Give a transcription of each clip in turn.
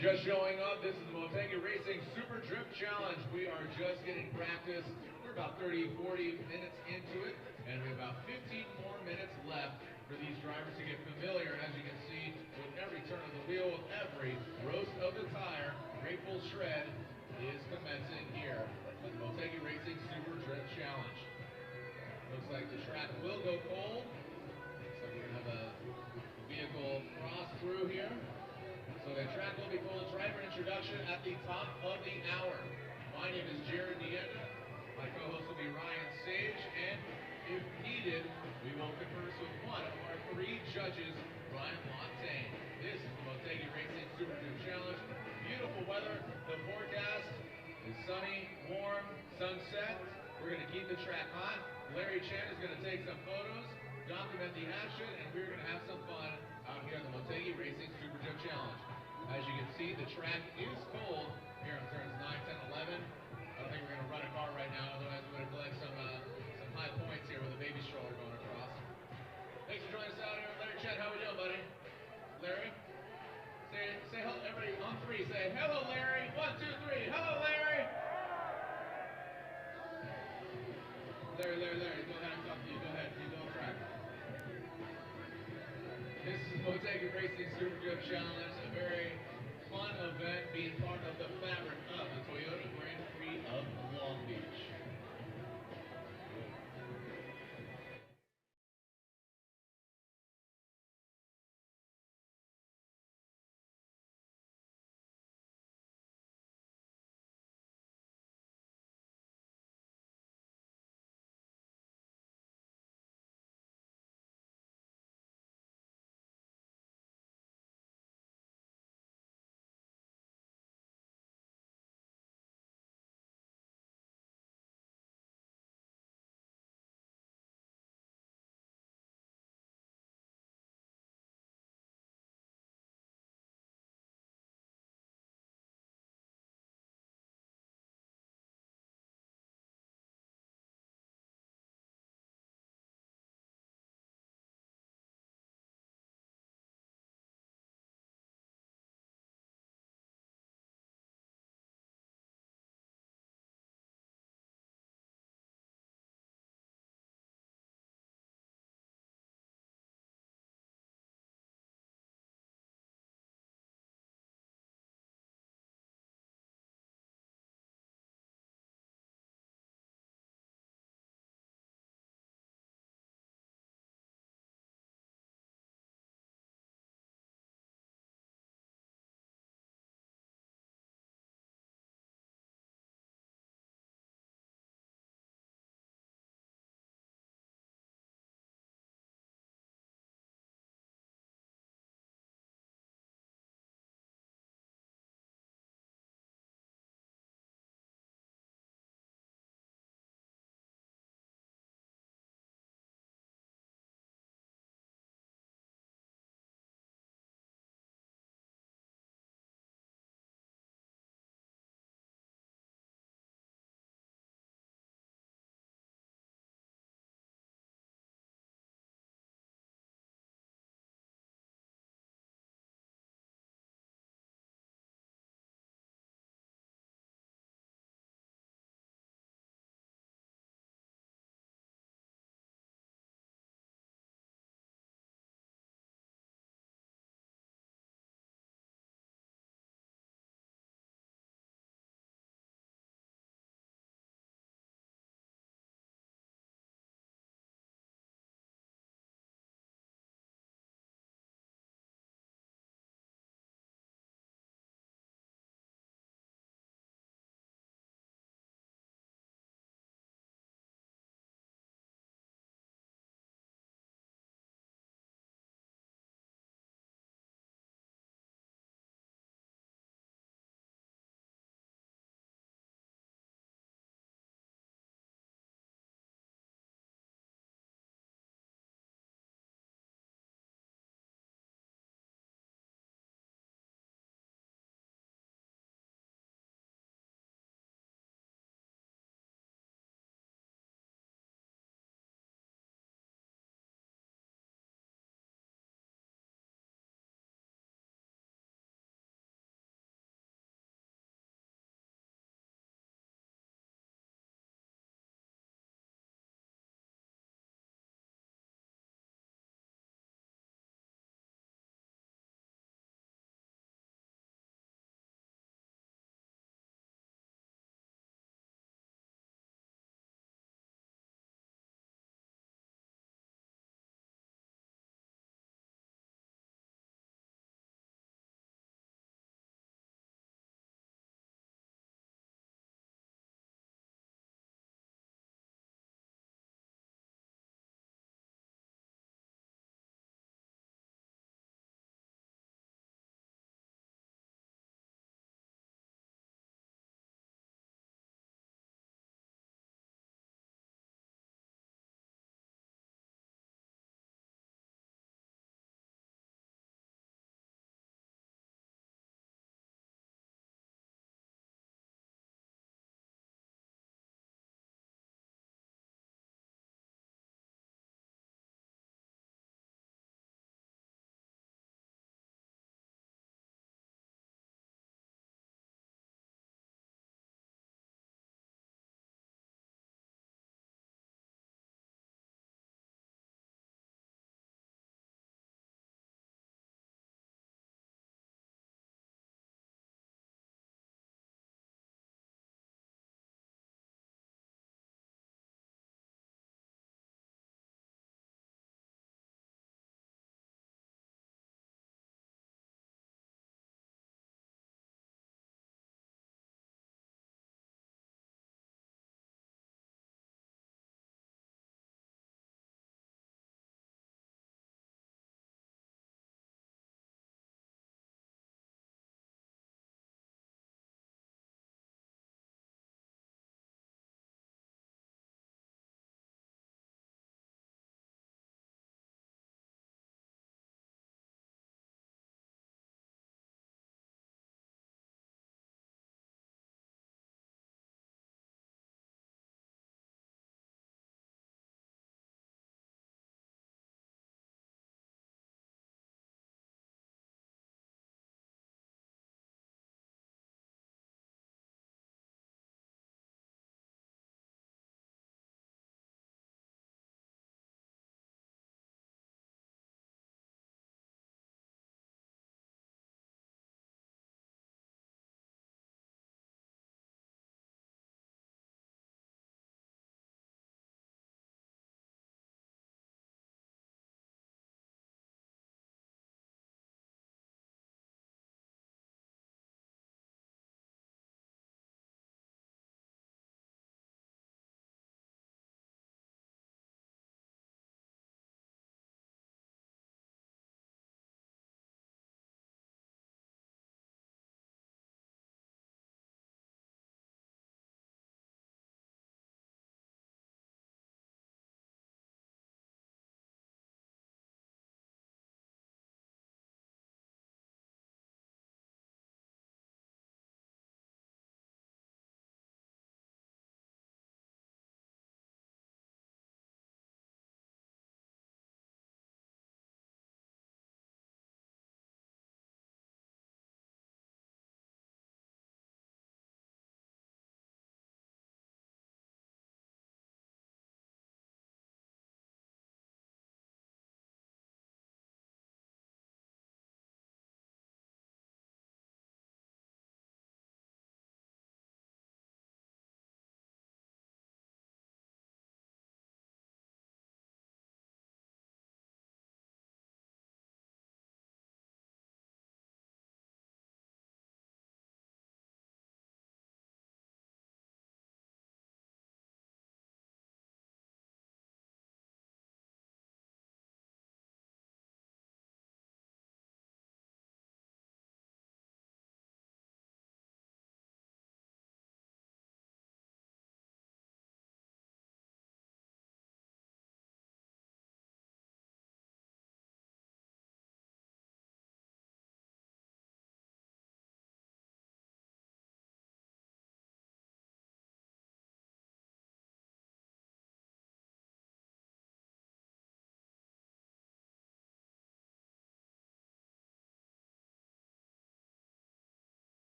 you're just showing up, this is the Motegi Racing Super Drift Challenge. We are just getting practice. We're about 30, 40 minutes into it, and we have about 15 more minutes left for these drivers to get familiar. As you can see, with every turn of the wheel, with every roast of the tire, Grateful Shred is commencing here with the Motegi Racing Super Drift Challenge. Looks like the track will go cold. Looks like we're going to have a vehicle cross through here. So the track will be full. Driver introduction at the top of the hour. My name is Jared Dienda. My co-host will be Ryan Sage, and if needed, we will converse with one of our three judges, Ryan Montaigne. This is the Motegi Racing Super Drift Challenge. Beautiful weather. The forecast is sunny, warm, sunset. We're going to keep the track hot. Larry Chen is going to take some photos, document the action, and we're going to have some fun out here at the Motegi Racing Super Drift Challenge. As you can see, the track is cold here on turns 9, 10, 11. I don't think we're going to run a car right now, otherwise we're going to collect some high points here with a baby stroller going across. Thanks for joining us out here. Larry Chen, how we doing, buddy? Larry? Say hello, everybody on three. Say, hello, Larry. 1, 2, 3. Hello, Larry. Larry. Go ahead, I'm talking to you. Go ahead. You go track. This is Motegi Racing Super Drift Challenge, a very fun event being part of the fabric of the Toyota Grand Prix of Long Beach.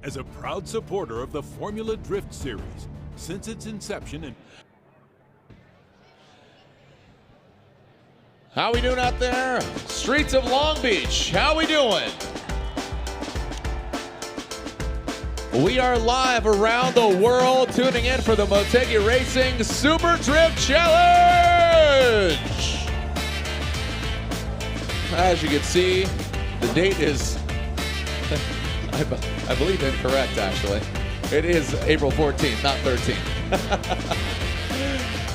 as a proud supporter of the Formula Drift Series since its inception in... How we doing out there? Streets of Long Beach, how we doing? We are live around the world, tuning in for the Motegi Racing Super Drift Challenge. As you can see, the date is, I believe, incorrect, actually. It is April 14th, not 13th.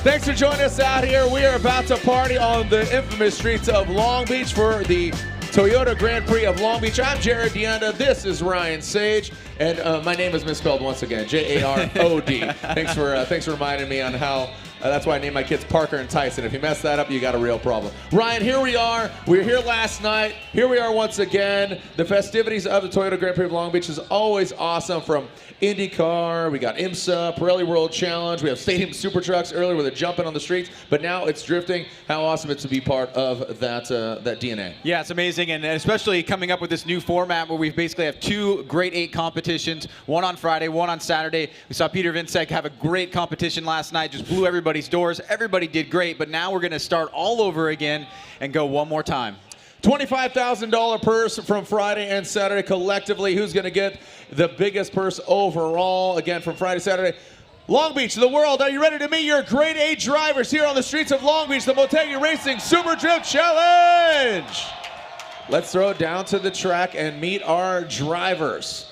Thanks for joining us out here. We are about to party on the infamous streets of Long Beach for the Toyota Grand Prix of Long Beach. I'm Jared Deanda. This is Ryan Sage, and my name is misspelled once again, J-A-R-O-D. Thanks for reminding me on how. That's why I named my kids Parker and Tyson. If you mess that up, you got a real problem. Ryan, here we are. We were here last night. Here we are once again. The festivities of the Toyota Grand Prix of Long Beach is always awesome. From IndyCar, we got IMSA, Pirelli World Challenge. We have Stadium Super Trucks earlier where they're jumping on the streets. But now it's drifting. How awesome it's to be part of that DNA. Yeah, it's amazing. And especially coming up with this new format where we basically have two Grade 8 competitions, one on Friday, one on Saturday. We saw Peter Vincek have a great competition last night, just blew everybody's doors. Everybody did great, but now we're going to start all over again and go one more time. $25,000 purse from Friday and Saturday collectively. Who's going to get the biggest purse overall? Again, from Friday, Saturday. Long Beach, the world, are you ready to meet your Grade 8 drivers here on the streets of Long Beach, the Motegi Racing Super Drift Challenge? Let's throw it down to the track and meet our drivers.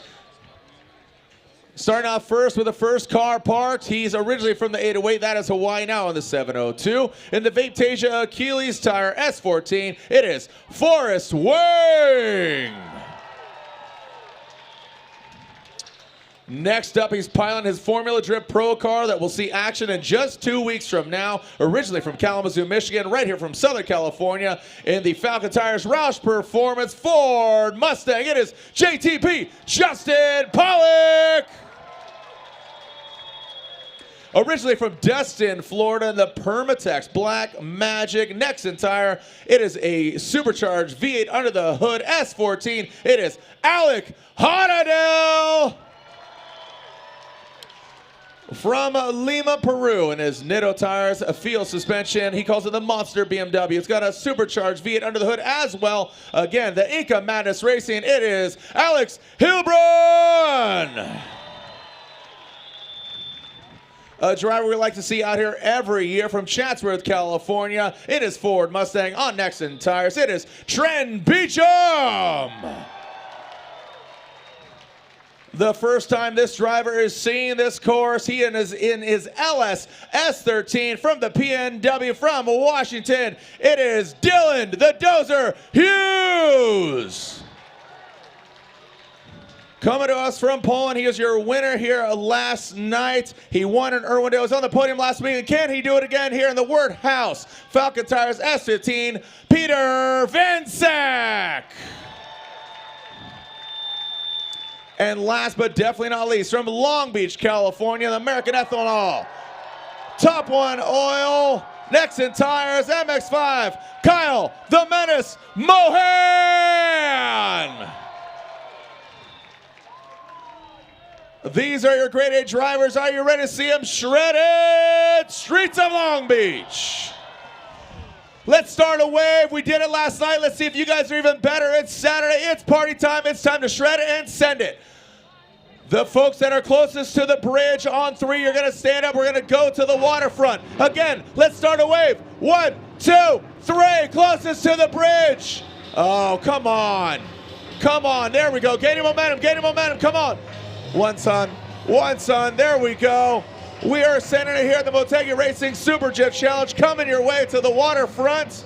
Starting off first with the first car parked. He's originally from the 808. That is Hawaii, now on the 702. In the Vapetasia Achilles tire S14, it is Forrest Wang. Next up, he's piloting his Formula Drift Pro car that will see action in just 2 weeks from now. Originally from Kalamazoo, Michigan, right here from Southern California. In the Falcon Tires Roush Performance Ford Mustang, it is JTP Justin Pollock. Originally from Destin, Florida, the Permatex Black Magic Nexon tire. It is a supercharged V8 under the hood S14. It is Alec Honadell. From Lima, Peru, in his Nitto tires, a field suspension. He calls it the Monster BMW. It's got a supercharged V8 under the hood as well. Again, the Inca Madness Racing. It is Alex Hilbrun. A driver we like to see out here every year from Chatsworth, California. It is Ford Mustang on Nexon tires. It is Trent Beecham. The first time this driver is seeing this course, he is in his LS S13 from the PNW from Washington. It is Dylan the Dozer Hughes. Coming to us from Poland, he is your winner here last night. He won in Irwindale. He was on the podium last week. And can he do it again here in the Word House? Falcon Tires S15, Peter Vincek. And last but definitely not least, from Long Beach, California, the American Ethanol Top One Oil, Nexon Tires, MX5, Kyle the Menace Mohan. These are your Grade 8 drivers. Are you ready to see them shredded? Streets of Long Beach. Let's start a wave. We did it last night. Let's see if you guys are even better. It's Saturday. It's party time. It's time to shred it and send it. The folks that are closest to the bridge on 3, you're going to stand up. We're going to go to the waterfront. Again, let's start a wave. 1, 2, 3. Closest to the bridge. Oh, come on. Come on. There we go. Gaining momentum. Gaining momentum. Come on. One son. One son. There we go. We are sending it here at the Motegi Racing Super Drift Challenge, coming your way to the waterfront.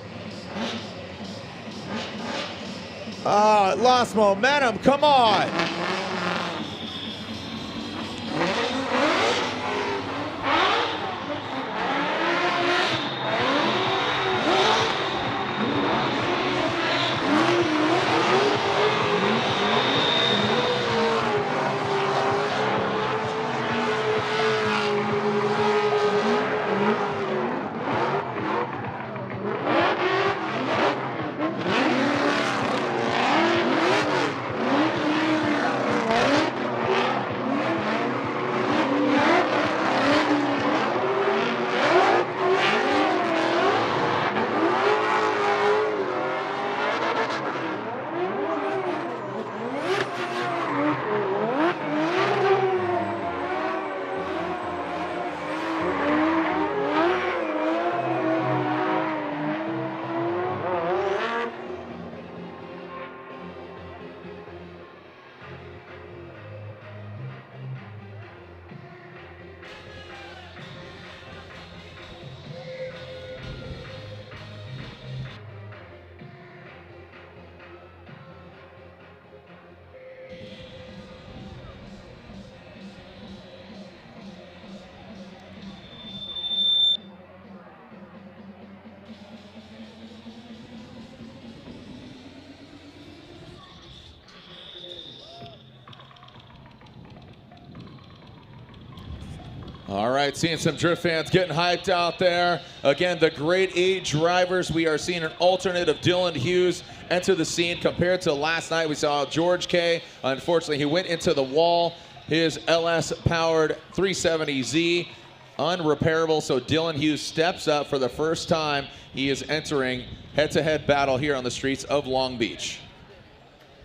It lost momentum. Come on. All right, seeing some drift fans getting hyped out there. Again, the grade 8 drivers, we are seeing an alternate of Dylan Hughes enter the scene. Compared to last night, we saw George K. Unfortunately, he went into the wall. His LS-powered 370Z, unrepairable, so Dylan Hughes steps up for the first time. He is entering head-to-head battle here on the streets of Long Beach.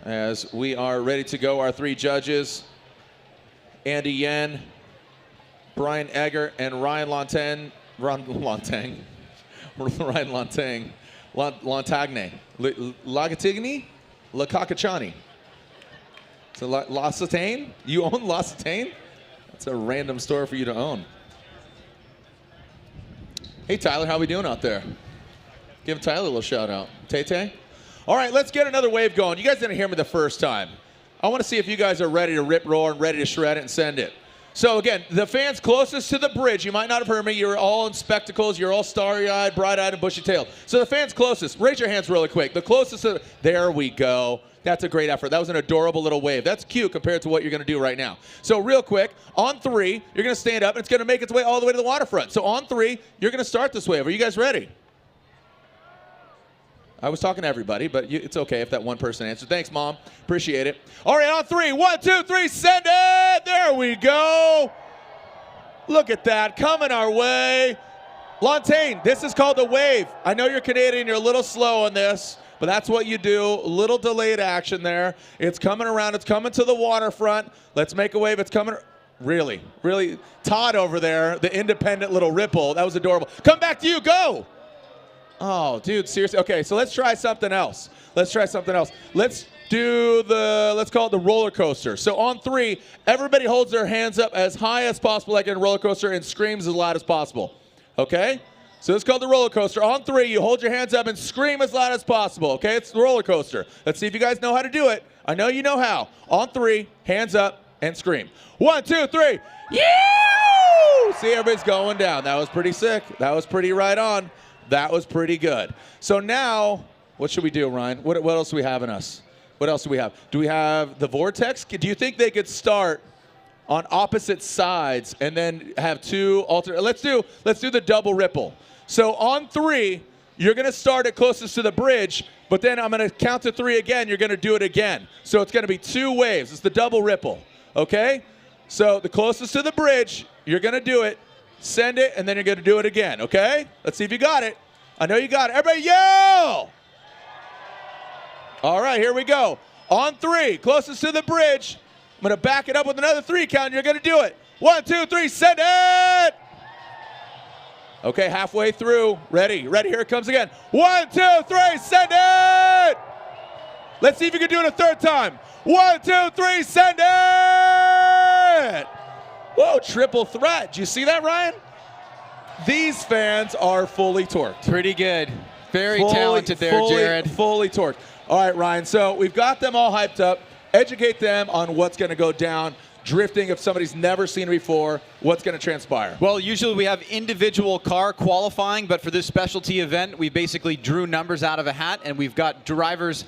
As we are ready to go, our 3 judges, Andy Yen, Brian Egger, and Ryan Lontagne. Lontagne. Lagatigny? Lacacachani. So L'Occitane? You own L'Occitane? That's a random store for you to own. Hey, Tyler, how we doing out there? Give Tyler a little shout out. Tay-Tay? All right, let's get another wave going. You guys didn't hear me the first time. I want to see if you guys are ready to rip, roar, and ready to shred it and send it. So again, the fans closest to the bridge, you might not have heard me, you're all in spectacles, you're all starry-eyed, bright-eyed, and bushy-tailed. So the fans closest, raise your hands really quick. The closest to, there we go. That's a great effort. That was an adorable little wave. That's cute compared to what you're going to do right now. So real quick, on 3, you're going to stand up, and it's going to make its way all the way to the waterfront. So on 3, you're going to start this wave. Are you guys ready? I was talking to everybody, but it's okay if that one person answered. Thanks, Mom. Appreciate it. All right, on 3. 1, 2, 3, send it! There we go. Look at that, coming our way. Lontagne, this is called the wave. I know you're Canadian, you're a little slow on this, but that's what you do. A little delayed action there. It's coming around, it's coming to the waterfront. Let's make a wave, it's coming. Really, really. Todd over there, the independent little ripple, that was adorable. Come back to you, go! Oh, dude, seriously. Okay, so let's try something else. Let's call it the roller coaster. So on 3, everybody holds their hands up as high as possible like in a roller coaster and screams as loud as possible. Okay? So it's called the roller coaster. On 3, you hold your hands up and scream as loud as possible. Okay? It's the roller coaster. Let's see if you guys know how to do it. I know you know how. On 3, hands up and scream. 1, 2, 3. Yeah! See, everybody's going down. That was pretty sick. That was pretty right on. That was pretty good. So now, what should we do, Ryan? What else do we have in us? What else do we have? Do we have the vortex? Do you think they could start on opposite sides and then have 2 alternate? Let's do the double ripple. So on 3, you're going to start it closest to the bridge, but then I'm going to count to 3 again. You're going to do it again. So it's going to be 2 waves. It's the double ripple. Okay? So the closest to the bridge, you're going to do it. Send it, and then you're going to do it again, okay? Let's see if you got it. I know you got it. Everybody yell! All right, here we go. On 3, closest to the bridge. I'm going to back it up with another 3 count, and you're going to do it. 1, 2, 3, send it! Okay, halfway through. Ready, here it comes again. 1, 2, 3, send it! Let's see if you can do it a 3rd time. 1, 2, 3, send it! Whoa, triple threat. Did you see that, Ryan? These fans are fully torqued. Pretty good. Very talented there, Jared. Fully torqued. All right, Ryan, so we've got them all hyped up. Educate them on what's going to go down. Drifting, if somebody's never seen it before, what's going to transpire? Well, usually we have individual car qualifying, but for this specialty event, we basically drew numbers out of a hat, and we've got drivers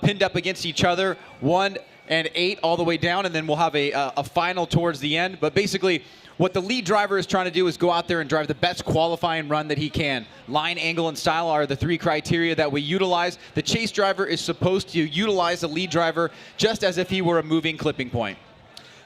pinned up against each other, 1 and 8 all the way down, and then we'll have a final towards the end. But basically, what the lead driver is trying to do is go out there and drive the best qualifying run that he can. Line, angle, and style are the 3 criteria that we utilize. The chase driver is supposed to utilize the lead driver just as if he were a moving clipping point.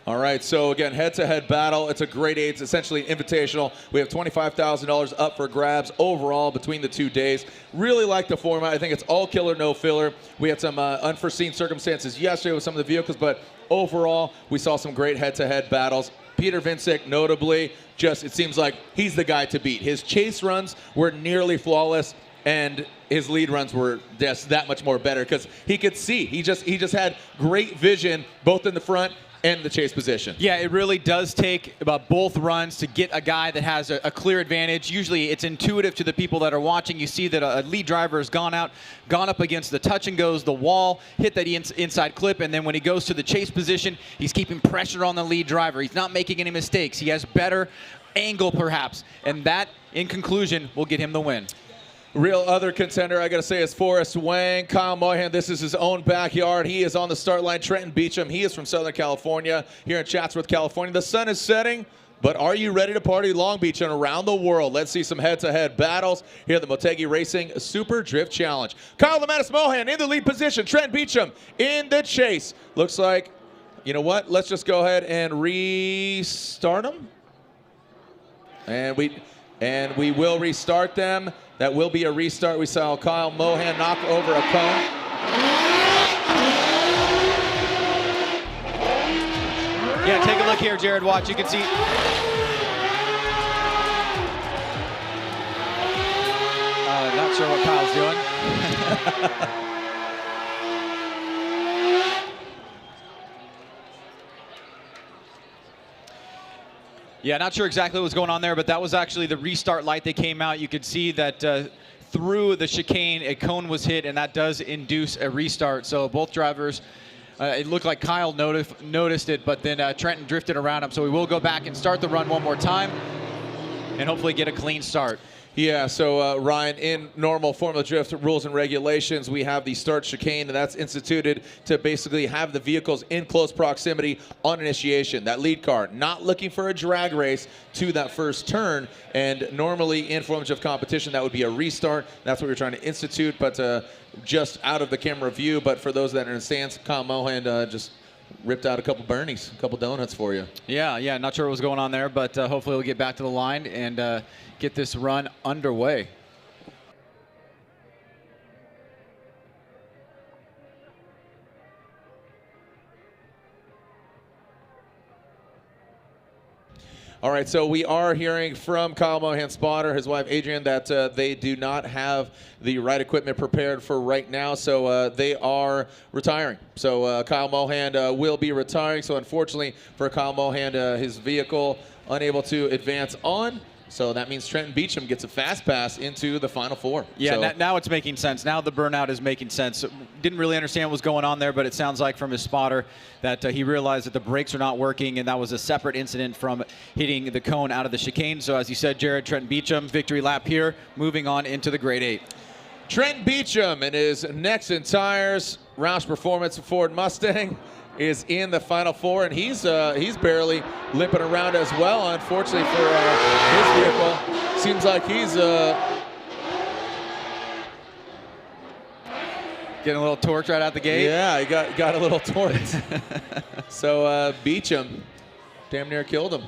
All right, so again, head-to-head battle. It's a grade 8. It's essentially invitational. We have $25,000 up for grabs overall between the 2 days. Really like the format. I think it's all killer, no filler. We had some unforeseen circumstances yesterday with some of the vehicles, but overall, we saw some great head-to-head battles. Peter Vincek, notably, just it seems like he's the guy to beat. His chase runs were nearly flawless, and his lead runs were just that much more better because he could see. He just had great vision both in the front and the chase position. Yeah, it really does take about both runs to get a guy that has a clear advantage. Usually it's intuitive to the people that are watching. You see that a lead driver has gone up against the touch and goes, the wall, hit that inside clip, and then when he goes to the chase position, he's keeping pressure on the lead driver. He's not making any mistakes. He has better angle perhaps, and that, in conclusion, will get him the win. Real other contender, I got to say, is Forrest Wang. Kyle Moyhan, this is his own backyard. He is on the start line. Trenton Beecham, he is from Southern California, here in Chatsworth, California. The sun is setting. But are you ready to party Long Beach and around the world? Let's see some head-to-head battles here at the Motegi Racing Super Drift Challenge. Kyle Mohan in the lead position. Trent Beecham in the chase. Looks like, you know what? Let's just go ahead and restart them. And we will restart them. That will be a restart. We saw Kyle Mohan knock over a cone. Yeah, take a look here, Jared. Watch. You can see. Not sure what Kyle's doing. Yeah, not sure exactly what was going on there, but that was actually the restart light that came out. You could see that through the chicane, a cone was hit, and that does induce a restart. So both drivers, it looked like Kyle noticed it, but then Trenton drifted around him. So we will go back and start the run one more time and hopefully get a clean start. Yeah, so Ryan, in normal Formula Drift rules and regulations, we have the start chicane, and that's instituted to basically have the vehicles in close proximity on initiation. That lead car not looking for a drag race to that first turn, and normally in Formula Drift competition, that would be a restart. That's what we're trying to institute, but just out of the camera view. But for those that are in the stands, Kyle Mohan just ripped out a couple Bernies, a couple donuts for you. Yeah, not sure what was going on there, but hopefully we'll get back to the line and get this run underway. All right, so we are hearing from Kyle Mohan's spotter, his wife Adrian, that they do not have the right equipment prepared for right now, so they are retiring. So Kyle Mohan will be retiring. So unfortunately for Kyle Mohan, his vehicle unable to advance on. So that means Trenton Beecham gets a fast pass into the Final Four. Yeah, so now it's making sense. Now the burnout is making sense. Didn't really understand what was going on there, but it sounds like from his spotter that he realized that the brakes are not working, and that was a separate incident from hitting the cone out of the chicane. So as you said, Jared, Trenton Beecham, victory lap here, moving on into the grade 8. Trent Beecham and his Nexen tires, Roush Performance Ford Mustang, is in the Final Four, and he's barely limping around as well. Unfortunately for his vehicle, seems like he's getting a little torqued right out the gate. Yeah, he got a little torqued. So Beecham damn near killed him.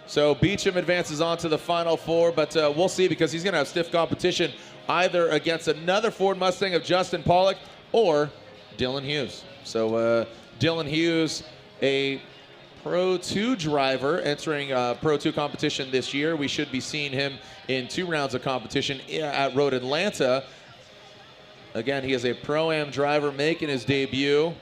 So Beecham advances on to the Final Four, but we'll see, because he's going to have stiff competition either against another Ford Mustang of Justin Pollock or Dylan Hughes. So Dylan Hughes, a Pro 2 driver entering Pro 2 competition this year. We should be seeing him in 2 rounds of competition at Road Atlanta. Again, he is a Pro-Am driver making his debut.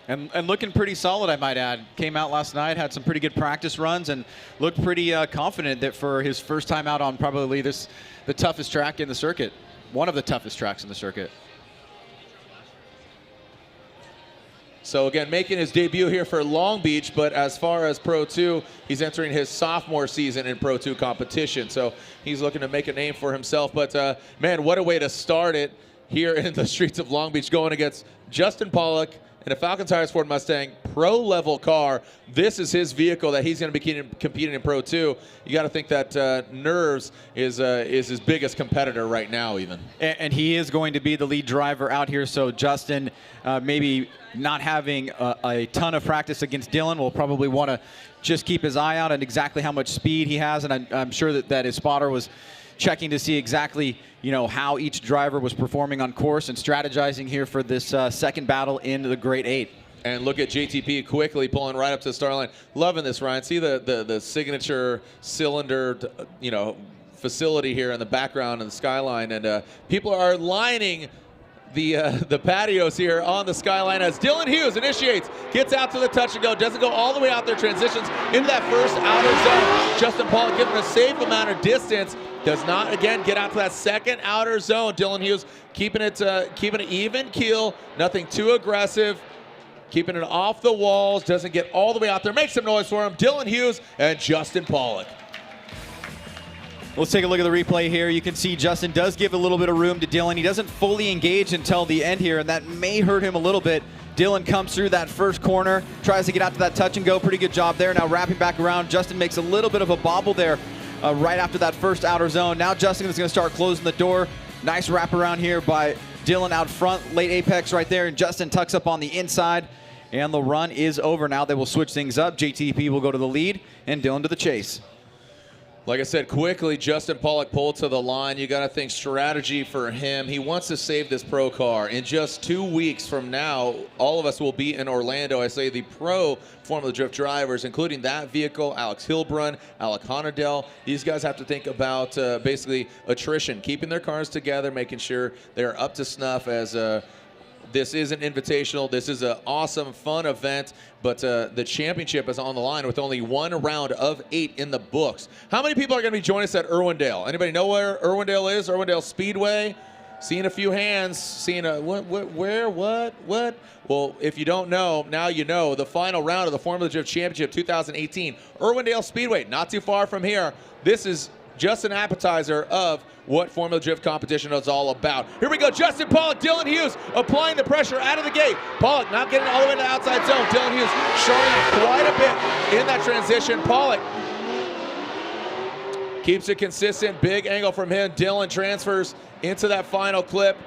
And looking pretty solid, I might add. Came out last night, had some pretty good practice runs, and looked pretty confident that for his first time out on probably the toughest track in the circuit. One of the toughest tracks in the circuit. So again, making his debut here for Long Beach, but as far as Pro 2, he's entering his sophomore season in Pro 2 competition. So he's looking to make a name for himself. But man, what a way to start it here in the streets of Long Beach, going against Justin Pollock in a Falcon Tires Ford Mustang pro-level car. This is his vehicle that he's going to be competing in Pro 2. You got to think that Nerves is his biggest competitor right now, even. And he is going to be the lead driver out here. So Justin, maybe not having a ton of practice against Dylan, will probably want to just keep his eye out on exactly how much speed he has. And I'm sure that his spotter was checking to see exactly, how each driver was performing on course and strategizing here for this second battle in the Grade 8. And look at JTP quickly pulling right up to the start line. Loving this, Ryan. See the signature cylinder, facility here in the background and the skyline, and people are lining the patios here on the skyline as Dylan Hughes initiates, gets out to the touch and go, doesn't go all the way out there, transitions into that first outer zone. Justin Pollock given a safe amount of distance, does not again get out to that second outer zone. Dylan Hughes keeping it even keel, nothing too aggressive, keeping it off the walls, doesn't get all the way out there. Make some noise for him, Dylan Hughes and Justin Pollock. Let's take a look at the replay here. You can see Justin does give a little bit of room to Dylan. He doesn't fully engage until the end here, and that may hurt him a little bit. Dylan comes through that first corner, tries to get out to that touch and go. Pretty good job there. Now wrapping back around. Justin makes a little bit of a bobble there right after that first outer zone. Now Justin is going to start closing the door. Nice wrap around here by Dylan out front. Late apex right there, and Justin tucks up on the inside. And the run is over. Now they will switch things up. JTP will go to the lead, and Dylan to the chase. Like I said, quickly, Justin Pollock pulled to the line. You got to think strategy for him. He wants to save this pro car. In just 2 weeks from now, all of us will be in Orlando. I say the pro Formula Drift drivers, including that vehicle, Alex Hilbrun, Alec Honadell. These guys have to think about basically attrition, keeping their cars together, making sure they're up to snuff as this is an invitational. This is an awesome, fun event, but the championship is on the line with only 1 round of 8 in the books. How many people are going to be joining us at Irwindale? Anybody know where Irwindale is? Irwindale Speedway? Seeing a few hands. Seeing a where, what? Well, if you don't know, now you know. The final round of the Formula Drift Championship 2018. Irwindale Speedway, not too far from here. This is just an appetizer of what Formula Drift competition is all about. Here we go, Justin Pollock, Dylan Hughes applying the pressure out of the gate. Pollock not getting all the way to the outside zone. Dylan Hughes showing up quite a bit in that transition. Pollock keeps it consistent, big angle from him. Dylan transfers into that final clip.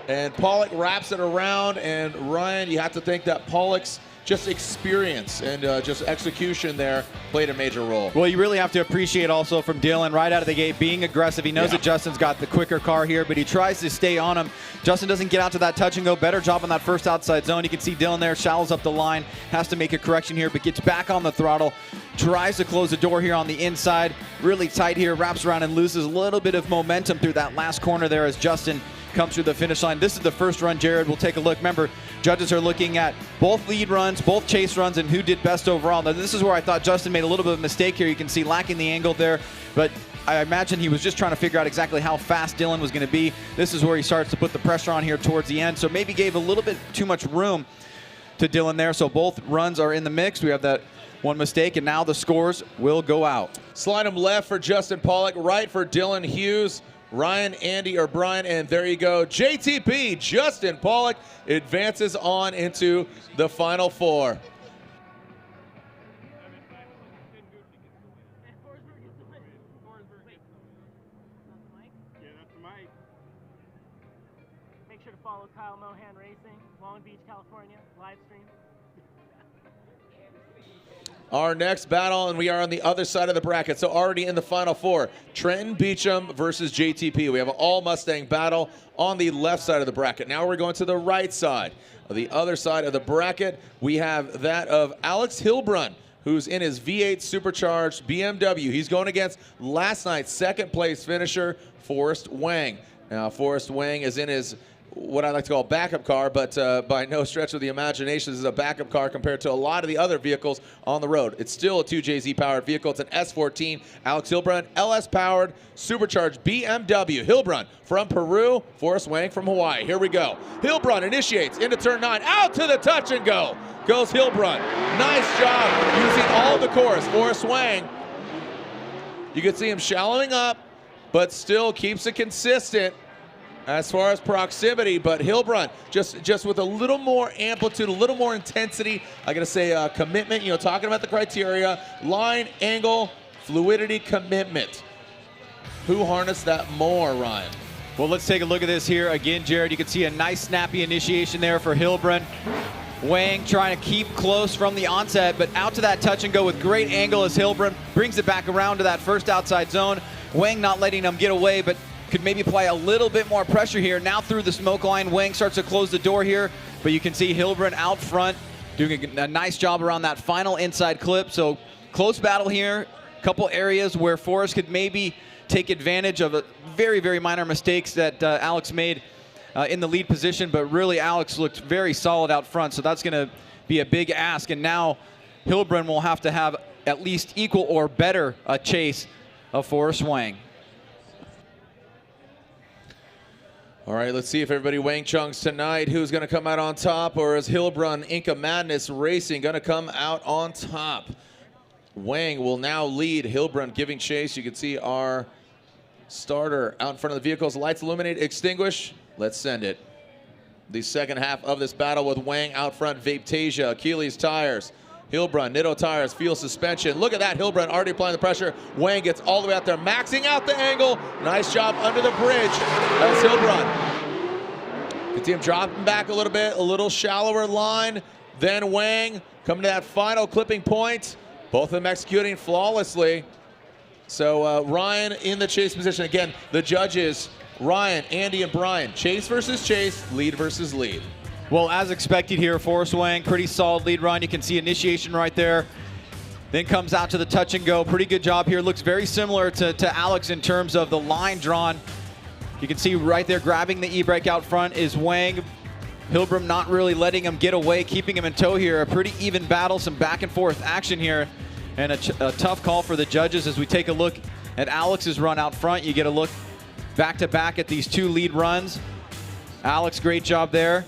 And Pollock wraps it around, and Ryan, you have to think that Pollock's just experience and just execution there played a major role. Well, you really have to appreciate also from Dylan right out of the gate being aggressive. He knows that Justin's got the quicker car here, but he tries to stay on him. Justin doesn't get out to that touch and go. Better job on that first outside zone. You can see Dylan there shallows up the line, has to make a correction here, but gets back on the throttle, tries to close the door here on the inside. Really tight here, wraps around and loses a little bit of momentum through that last corner there as Justin comes through the finish line. This is the first run, Jared. We'll take a look. Remember, judges are looking at both lead runs, both chase runs, and who did best overall. Now, this is where I thought Justin made a little bit of a mistake here. You can see lacking the angle there, but I imagine he was just trying to figure out exactly how fast Dylan was going to be. This is where he starts to put the pressure on here towards the end, so maybe gave a little bit too much room to Dylan there. So both runs are in the mix. We have that one mistake, and now the scores will go out. Slide him left for Justin Pollock, right for Dylan Hughes. Ryan, Andy, or Brian, and there you go. JTP, Justin Pollock, advances on into the Final Four. Make sure to follow Kyle Mohan Racing, Long Beach, California, live stream. Our next battle, and we are on the other side of the bracket, so already in the Final Four. Trenton Beecham versus JTP. We have an all-Mustang battle on the left side of the bracket. Now we're going to the right side. On the other side of the bracket, we have that of Alex Hilbrun, who's in his V8 supercharged BMW. He's going against last night's second-place finisher, Forrest Wang. Now, Forrest Wang is in his what I like to call a backup car, but by no stretch of the imagination, this is a backup car compared to a lot of the other vehicles on the road. It's still a 2JZ powered vehicle. It's an S14. Alex Hilbrun, LS powered, supercharged BMW. Hilbrun from Peru, Forrest Wang from Hawaii. Here we go. Hilbrun initiates into turn 9, out to the touch and go. Goes Hilbrun. Nice job using all the course. Forrest Wang, you can see him shallowing up, but still keeps it consistent as far as proximity. But Hilbrun just with a little more amplitude, a little more intensity. I gotta say commitment, you know, talking about the criteria, line, angle, fluidity, commitment. Who harnessed that more, Ryan? Well, let's take a look at this here again, Jared. You can see a nice snappy initiation there for Hilbrun. Wang trying to keep close from the onset, but out to that touch and go with great angle as Hilbrun brings it back around to that first outside zone. Wang not letting him get away, but could maybe apply a little bit more pressure here. Now through the smoke line, Wang starts to close the door here, but you can see Hilbrun out front doing a nice job around that final inside clip. So close battle here. A couple areas where Forrest could maybe take advantage of a very, very minor mistakes that Alex made in the lead position, but really Alex looked very solid out front, so that's going to be a big ask. And now Hilbrun will have to have at least equal or better a chase of Forrest Wang. All right, let's see if everybody Wang Chunks tonight. Who's going to come out on top, or is Hilbrun Inca Madness Racing going to come out on top? Wang will now lead. Hilbrun giving chase. You can see our starter out in front of the vehicles. Lights illuminate, extinguish. Let's send it. the second half of this battle with Wang out front, Vaptasia, Achilles tires, Hilbrun, Nitto tires, fuel suspension. Look at that, Hilbrun already applying the pressure. Wang gets all the way out there, maxing out the angle. Nice job under the bridge. That's Hilbrun. You can see him dropping back a little bit, a little shallower line. Then Wang coming to that final clipping point. Both of them executing flawlessly. So Ryan in the chase position. Again, the judges, Ryan, Andy, and Brian. Chase versus chase, lead versus lead. Well, as expected here, Forrest Wang, pretty solid lead run. You can see initiation right there. Then comes out to the touch and go. Pretty good job here. Looks very similar to Alex in terms of the line drawn. You can see right there grabbing the e-brake out front is Wang. Hilbrun not really letting him get away, keeping him in tow here. A pretty even battle, some back and forth action here. And a tough call for the judges as we take a look at Alex's run out front. You get a look back to back at these two lead runs. Alex, great job there.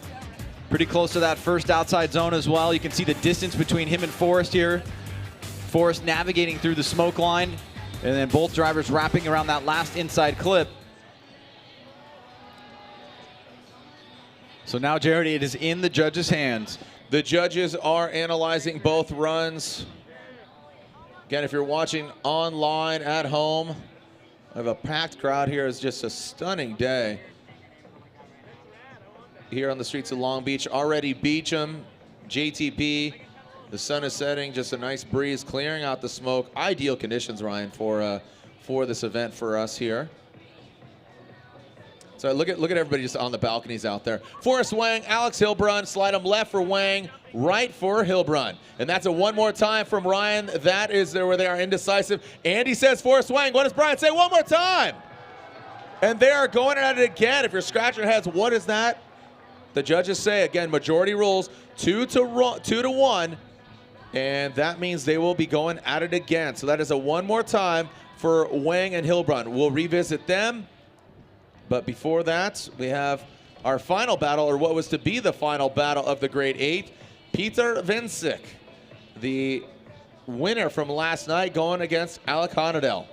Pretty close to that first outside zone as well. You can see the distance between him and Forrest here. Forrest navigating through the smoke line, and then both drivers wrapping around that last inside clip. So now, Jared, it is in the judges' hands. The judges are analyzing both runs. Again, if you're watching online at home, I have a packed crowd here. It's just a stunning day here on the streets of Long Beach. Already Beecham, JTP. The sun is setting, just a nice breeze clearing out the smoke. Ideal conditions, Ryan, for this event for us here. So look at everybody just on the balconies out there. Forrest Wang, Alex Hilbrun, slide him left for Wang, right for Hilbrun. And that's a one more time from Ryan. That is where they are indecisive. Andy says Forrest Wang. What does Brian say? One more time. And they are going at it again. If you're scratching your heads, what is that? The judges say, again, majority rules, 2 to 1. And that means they will be going at it again. So that is a one more time for Wang and Hilbrun. We'll revisit them. But before that, we have our final battle, or what was to be the final battle of the Grade 8. Peter Vincik, the winner from last night, going against Alec Honadel.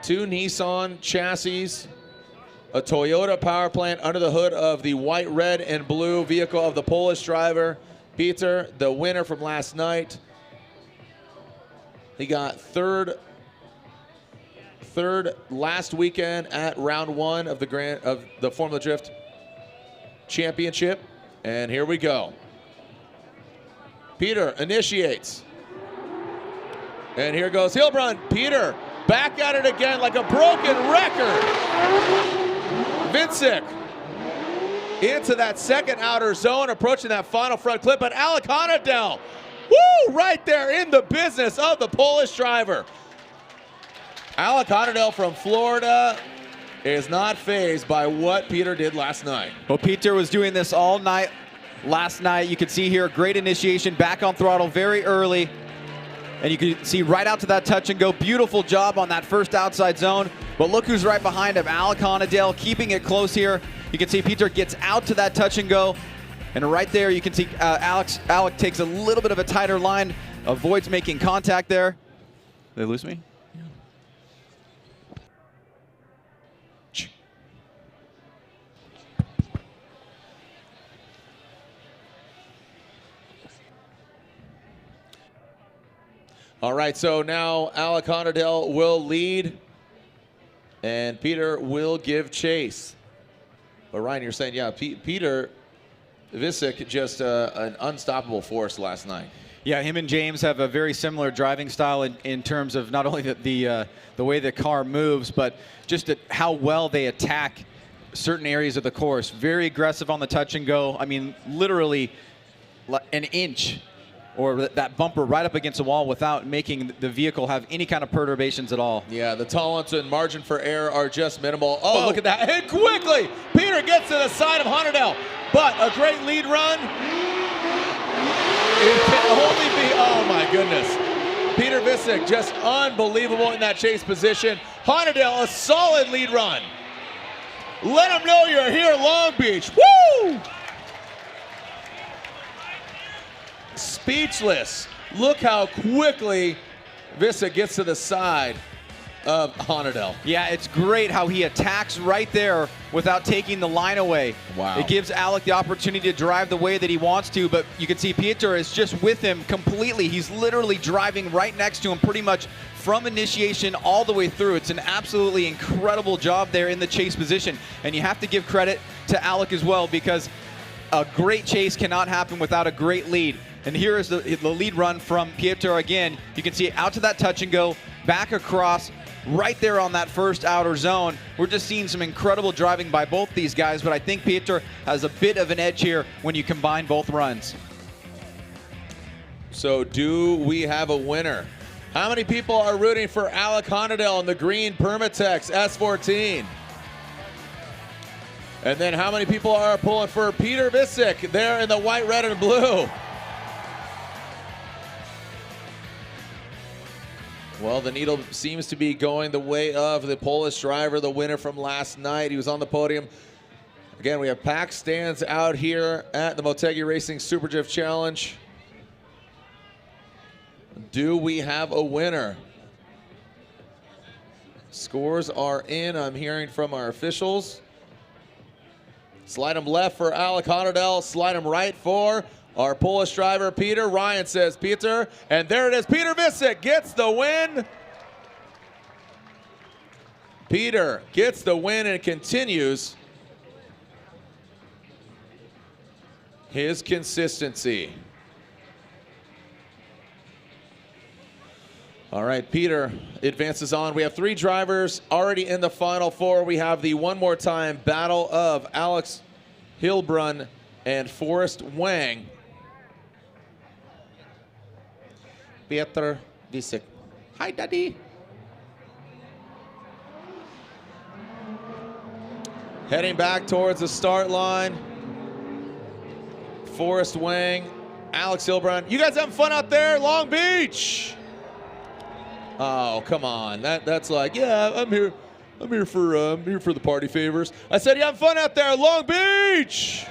Two Nissan chassis, a Toyota power plant under the hood of the white, red, and blue vehicle of the Polish driver. Peter, the winner from last night. He got third last weekend at round 1 of the Formula Drift Championship. And here we go. Peter initiates. And here goes Hilbrun. Peter back at it again like a broken record. Vincik into that second outer zone, approaching that final front clip. But Alec Honadel, woo, right there in the business of the Polish driver. Alec Honadel from Florida is not fazed by what Peter did last night. Well, Peter was doing this all night last night. You can see here, great initiation, back on throttle very early. And you can see right out to that touch and go. Beautiful job on that first outside zone. But look who's right behind him, Alec Honadel, keeping it close here. You can see Peter gets out to that touch and go. And right there, you can see Alec takes a little bit of a tighter line, avoids making contact there. Did they lose me? All right, so now Alec Honadel will lead, and Peter will give chase. But Ryan, you're saying, yeah, Peter Vincik just an unstoppable force last night. Yeah, him and James have a very similar driving style in terms of not only the way the car moves, but just how well they attack certain areas of the course. Very aggressive on the touch and go. I mean, literally an inch or that bumper right up against the wall without making the vehicle have any kind of perturbations at all. Yeah, the tolerance and margin for error are just minimal. Oh, look at that. And quickly, Peter gets to the side of Honadel. But a great lead run. It can only be, oh my goodness. Peter Vincik just unbelievable in that chase position. Honadel, a solid lead run. Let them know you're here at Long Beach. Woo! Speechless. Look how quickly Vincik gets to the side. of Honadell. Yeah, it's great how he attacks right there without taking the line away. Wow. It gives Alec the opportunity to drive the way that he wants to, but you can see Peter is just with him completely. He's literally driving right next to him pretty much from initiation all the way through. It's an absolutely incredible job there in the chase position, and you have to give credit to Alec as well, because a great chase cannot happen without a great lead. And here is the lead run from Pietro again. You can see it out to that touch and go, back across, right there on that first outer zone. We're just seeing some incredible driving by both these guys, but I think Pietro has a bit of an edge here when you combine both runs. So do we have a winner? How many people are rooting for Alec Honadell in the green Permatex S14? And then how many people are pulling for Peter Visick there in the white, red, and blue? Well, the needle seems to be going the way of the Polish driver, the winner from last night. He was on the podium. Again, we have packed stands out here at the Motegi Racing Super Drift Challenge. Do we have a winner? Scores are in. I'm hearing from our officials. Slide him left for Alec Honadell. Slide him right for our Polish driver, Peter. Ryan says Peter. And there it is. Peter Visick gets the win. Peter gets the win and continues his consistency. All right, Peter advances on. We have 3 drivers already in the Final Four. We have the one more time battle of Alex Hilbrun and Forrest Wang. Peter Visick. Hi, Daddy. Heading back towards the start line. Forrest Wang, Alex Hilbrun. You guys having fun out there, Long Beach? Oh, come on. That's like, yeah, I'm here for the party favors. I said, you having fun out there, Long Beach?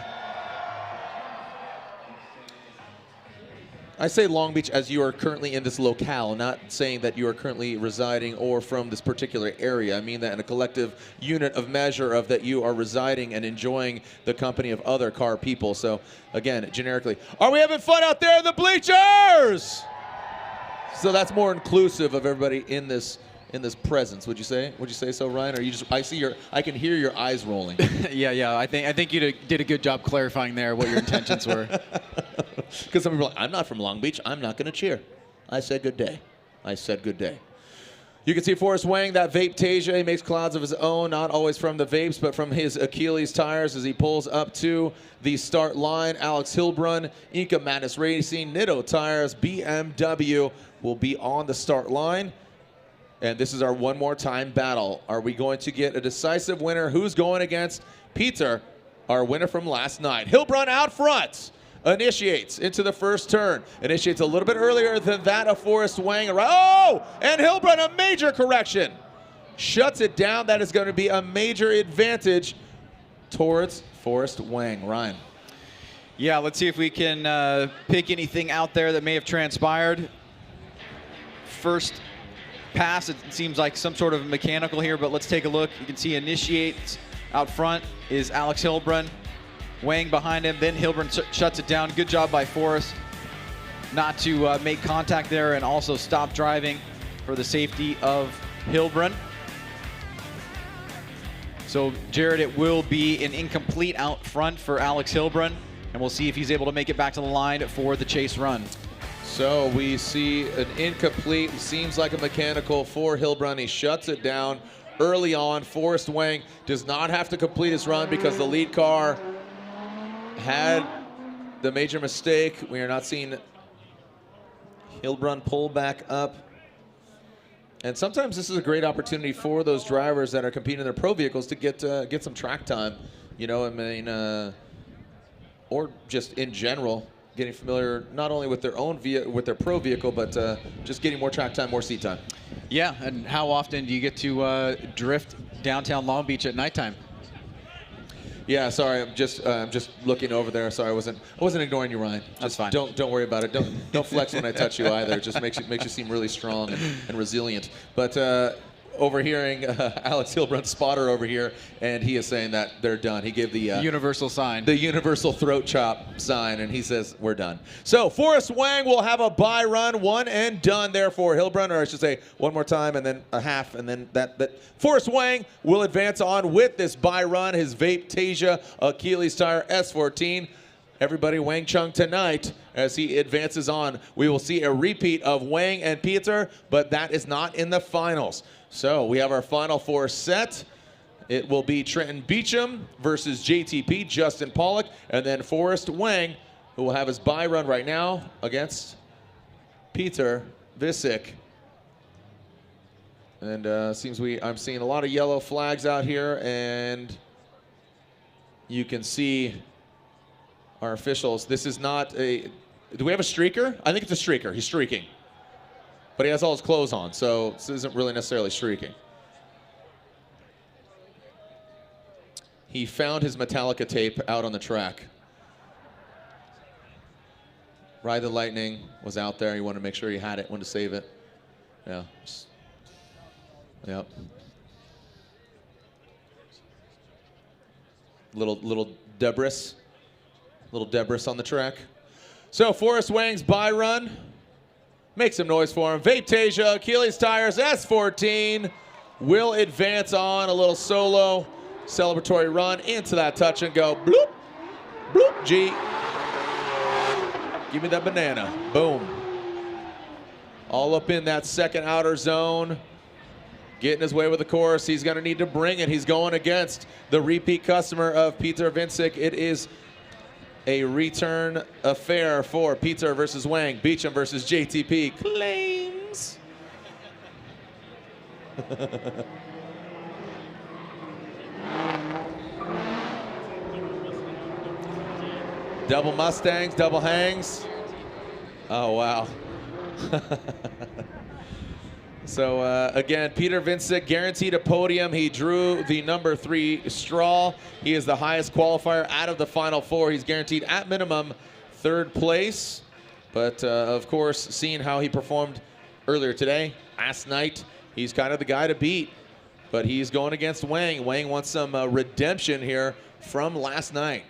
I say Long Beach as you are currently in this locale, not saying that you are currently residing or from this particular area. I mean that in a collective unit of measure of that you are residing and enjoying the company of other car people. So again, generically, are we having fun out there in the bleachers? So that's more inclusive of everybody in this presence. Would you say? Would you say so, Ryan? Or you just? I can hear your eyes rolling. Yeah. I think you did a good job clarifying there what your intentions were. Because some people are like, I'm not from Long Beach. I'm not going to cheer. I said good day. I said good day. You can see Forrest Wang, that vape Tasia. He makes clouds of his own, not always from the vapes, but from his Achilles tires as he pulls up to the start line. Alex Hilbrun, Inca Madness Racing, Nitto Tires, BMW will be on the start line. And this is our one more time battle. Are we going to get a decisive winner? Who's going against Peter, our winner from last night? Hilbrun out front. Initiates into the first turn. Initiates a little bit earlier than that of Forrest Wang. Oh, and Hilbrun, a major correction. Shuts it down. That is going to be a major advantage towards Forrest Wang. Ryan. Yeah, let's see if we can pick anything out there that may have transpired. First pass, it seems like some sort of mechanical here, but let's take a look. You can see initiates out front is Alex Hilbrun. Wang behind him, then Hilbrun shuts it down. Good job by Forrest not to make contact there and also stop driving for the safety of Hilbrun. So, Jared, it will be an incomplete out front for Alex Hilbrun, and we'll see if he's able to make it back to the line for the chase run. So we see an incomplete, seems like a mechanical for Hilbrun. He shuts it down early on. Forrest Wang does not have to complete his run because the lead car had the major mistake. We are not seeing Hilbrun pull back up. And sometimes this is a great opportunity for those drivers that are competing in their pro vehicles to get some track time. You know, I mean, or just in general, getting familiar not only with their own with their pro vehicle, but just getting more track time, more seat time. Yeah, and how often do you get to drift downtown Long Beach at nighttime? Yeah, sorry, I'm just looking over there. Sorry, I wasn't ignoring you, Ryan. That's fine. Don't worry about it. Don't flex when I touch you either. It just makes you seem really strong and resilient. But overhearing Alex Hilbrun's spotter over here, and he is saying that they're done. He gave the universal sign. The universal throat chop sign, and he says we're done. So Forrest Wang will have a bye run, one and done there for Hilbrun, or I should say one more time and then a half, and then that. Forrest Wang will advance on with this bye run, his Motegi Achilles tire S14. Everybody Wang Chung tonight as he advances on. We will see a repeat of Wang and Peter, but that is not in the finals. So we have our final four set. It will be Trenton Beecham versus JTP, Justin Pollock, and then Forrest Wang, who will have his bye run right now against Peter Visick. And I'm seeing a lot of yellow flags out here, and you can see our officials. This is not a, do we have a streaker? I think it's a streaker. He's streaking. But he has all his clothes on, so this isn't really necessarily streaking. He found his Metallica tape out on the track. Ride the Lightning was out there. He wanted to make sure he had it, wanted to save it. Yeah. Yep. Little debris. Little debris on the track. So Forrest Wang's bye run. Make some noise for him. Motegi Achilles tires S14 will advance on a little solo celebratory run into that touch and go. Bloop, bloop, G. Give me that banana. Boom. All up in that second outer zone. Getting his way with the course. He's going to need to bring it. He's going against the repeat customer of Peter Visick. It is a return affair for Peter versus Wang. Beecham versus JTP. Claims. Double Mustangs, double hangs. Oh, wow. So again, Peter Visick guaranteed a podium. He drew the number 3 straw. He is the highest qualifier out of the final 4. He's guaranteed at minimum 3rd place. But of course, seeing how he performed earlier today, last night, he's kind of the guy to beat. But he's going against Wang. Wang wants some redemption here from last night.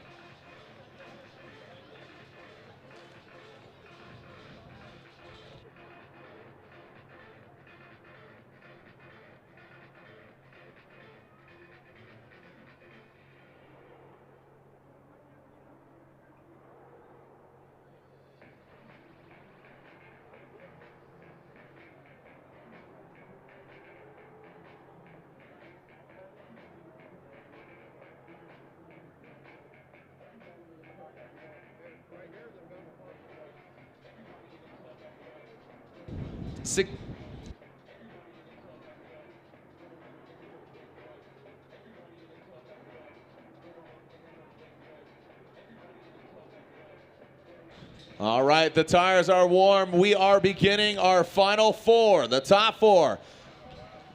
All right, the tires are warm. We are beginning our final 4, the top 4.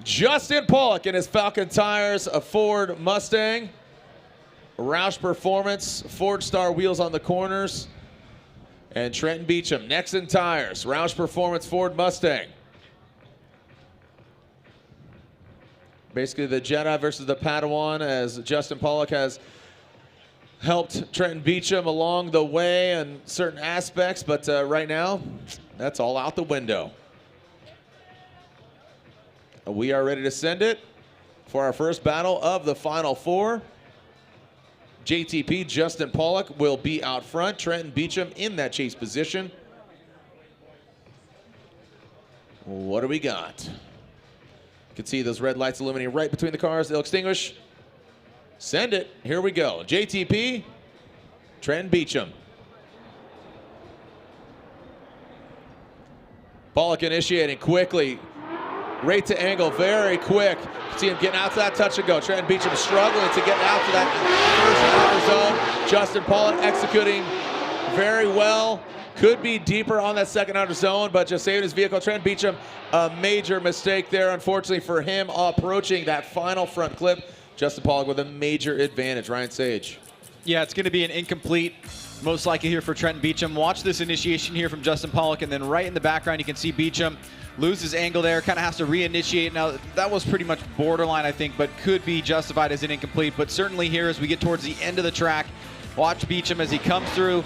Justin Pollock in his Falcon tires, a Ford Mustang. Roush Performance, Ford Star wheels on the corners. And Trenton Beecham, Nexen tires, Roush Performance, Ford Mustang. Basically the Jedi versus the Padawan, as Justin Pollock has helped Trenton Beecham along the way in certain aspects, but right now, that's all out the window. We are ready to send it for our first battle of the final 4. JTP, Justin Pollock, will be out front. Trenton Beecham in that chase position. What do we got? You can see those red lights illuminating right between the cars. They'll extinguish. Send it. Here we go. JTP, Trenton Beecham. Pollock initiating quickly. Right to angle, very quick. See him getting out to that touch and go. Trenton Beecham struggling to get out to that first outer zone. Justin Pollock executing very well. Could be deeper on that second outer zone, but just saving his vehicle. Trenton Beecham, a major mistake there, unfortunately for him, approaching that final front clip. Justin Pollock with a major advantage. Ryan Sage. Yeah, it's going to be an incomplete, most likely here for Trenton Beecham. Watch this initiation here from Justin Pollock, and then right in the background you can see Beecham lose his angle there, kind of has to reinitiate. Now, that was pretty much borderline, I think, but could be justified as an incomplete. But certainly here, as we get towards the end of the track, watch Beecham as he comes through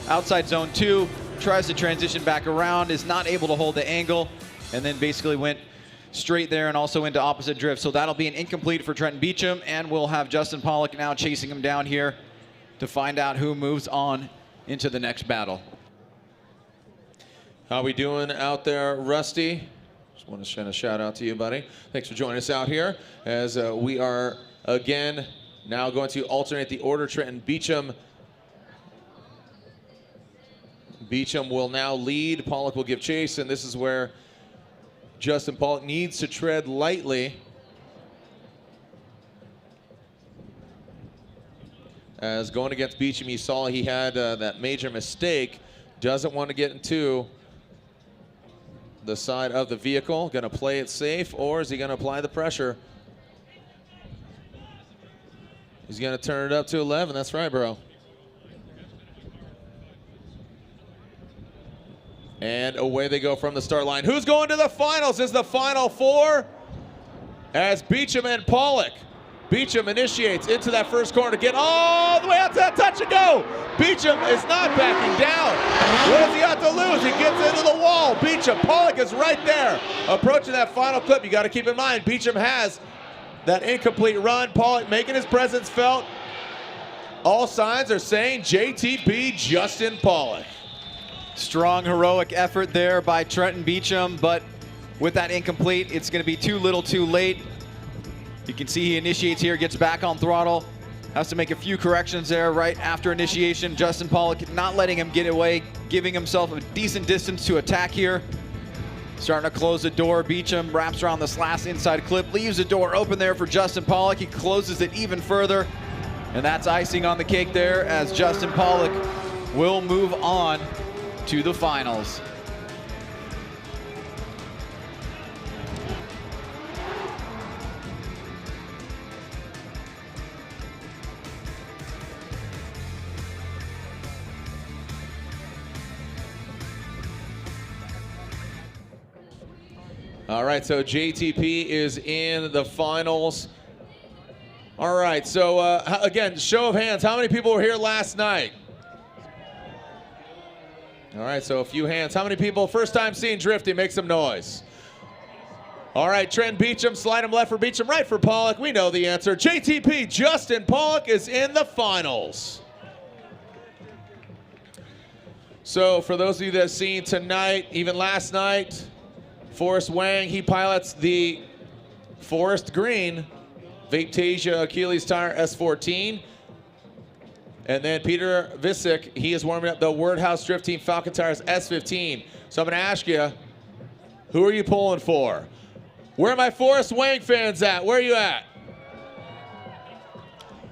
outside zone 2, tries to transition back around, is not able to hold the angle, and then basically went straight there and also into opposite drift. So that'll be an incomplete for Trenton Beecham, and we'll have Justin Pollock now chasing him down here to find out who moves on into the next battle. How we doing out there, Rusty? Just want to send a shout out to you, buddy. Thanks for joining us out here as we are again now going to alternate the order. Trenton Beecham. Beecham will now lead. Pollock will give chase, and this is where Justin Pollock needs to tread lightly. As going against Beecham, you saw he had that major mistake. Doesn't want to get into the side of the vehicle. Going to play it safe, or is he going to apply the pressure? He's going to turn it up to 11. That's right, bro. And away they go from the start line. Who's going to the finals? Is the final four? As Beecham and Pollock. Beecham initiates into that first corner to get all the way out to that touch and go. Beecham is not backing down. What does he have to lose? He gets into the wall. Beecham, Pollock is right there. Approaching that final clip, you got to keep in mind, Beecham has that incomplete run. Pollock making his presence felt. All signs are saying JTP Justin Pollock. Strong, heroic effort there by Trenton Beecham, but with that incomplete, it's going to be too little too late. You can see he initiates here, gets back on throttle, has to make a few corrections there right after initiation. Justin Pollock not letting him get away, giving himself a decent distance to attack here. Starting to close the door. Beecham wraps around this last inside clip, leaves the door open there for Justin Pollock. He closes it even further, and that's icing on the cake there as Justin Pollock will move on to the finals. All right, so JTP is in the finals. All right, so again, show of hands, how many people were here last night? All right, so a few hands. How many people first time seeing drifting? Make some noise. All right, Trenton Beecham, slide him left for Beecham, right for Pollock. We know the answer. JTP Justin Pollock is in the finals. So for those of you that have seen tonight, even last night, Forrest Wang, he pilots the Forest Green Motegi Achilles tire S14. And then Peter Visick, he is warming up the Wordhouse Drift Team Falcon Tires S15. So I'm going to ask you, who are you pulling for? Where are my Forrest Wang fans at? Where are you at?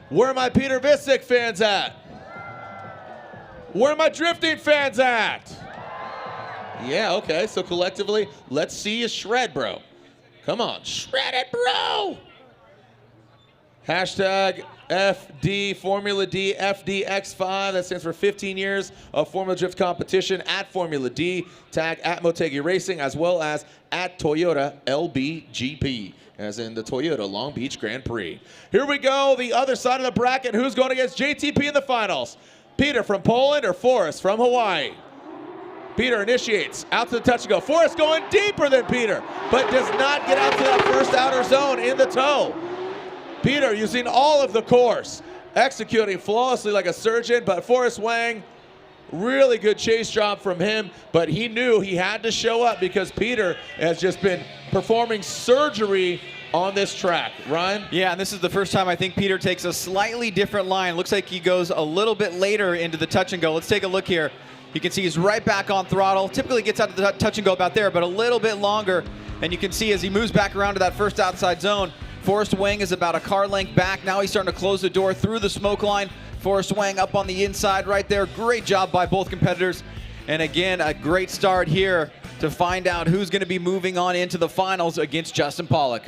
Where are my Peter Visick fans at? Where are my drifting fans at? Yeah, okay, so collectively, let's see you shred, bro. Come on, shred it, bro. Hashtag FD, Formula D, FDX5. That stands for 15 years of Formula Drift competition at Formula D. Tag at Motegi Racing, as well as at Toyota LBGP, as in the Toyota Long Beach Grand Prix. Here we go, the other side of the bracket. Who's going against JTP in the finals? Peter from Poland or Forrest from Hawaii? Peter initiates out to the touch and go. Forrest going deeper than Peter, but does not get out to that first outer zone in the toe. Peter using all of the course, executing flawlessly like a surgeon, but Forrest Wang, really good chase job from him, but he knew he had to show up because Peter has just been performing surgery on this track. Ryan? Yeah, and this is the first time I think Peter takes a slightly different line. Looks like he goes a little bit later into the touch and go. Let's take a look here. You can see he's right back on throttle. Typically gets out of the touch and go about there, but a little bit longer. And you can see as he moves back around to that first outside zone, Forrest Wang is about a car length back. Now he's starting to close the door through the smoke line. Forrest Wang up on the inside right there. Great job by both competitors. And again, a great start here to find out who's going to be moving on into the finals against Justin Pollock.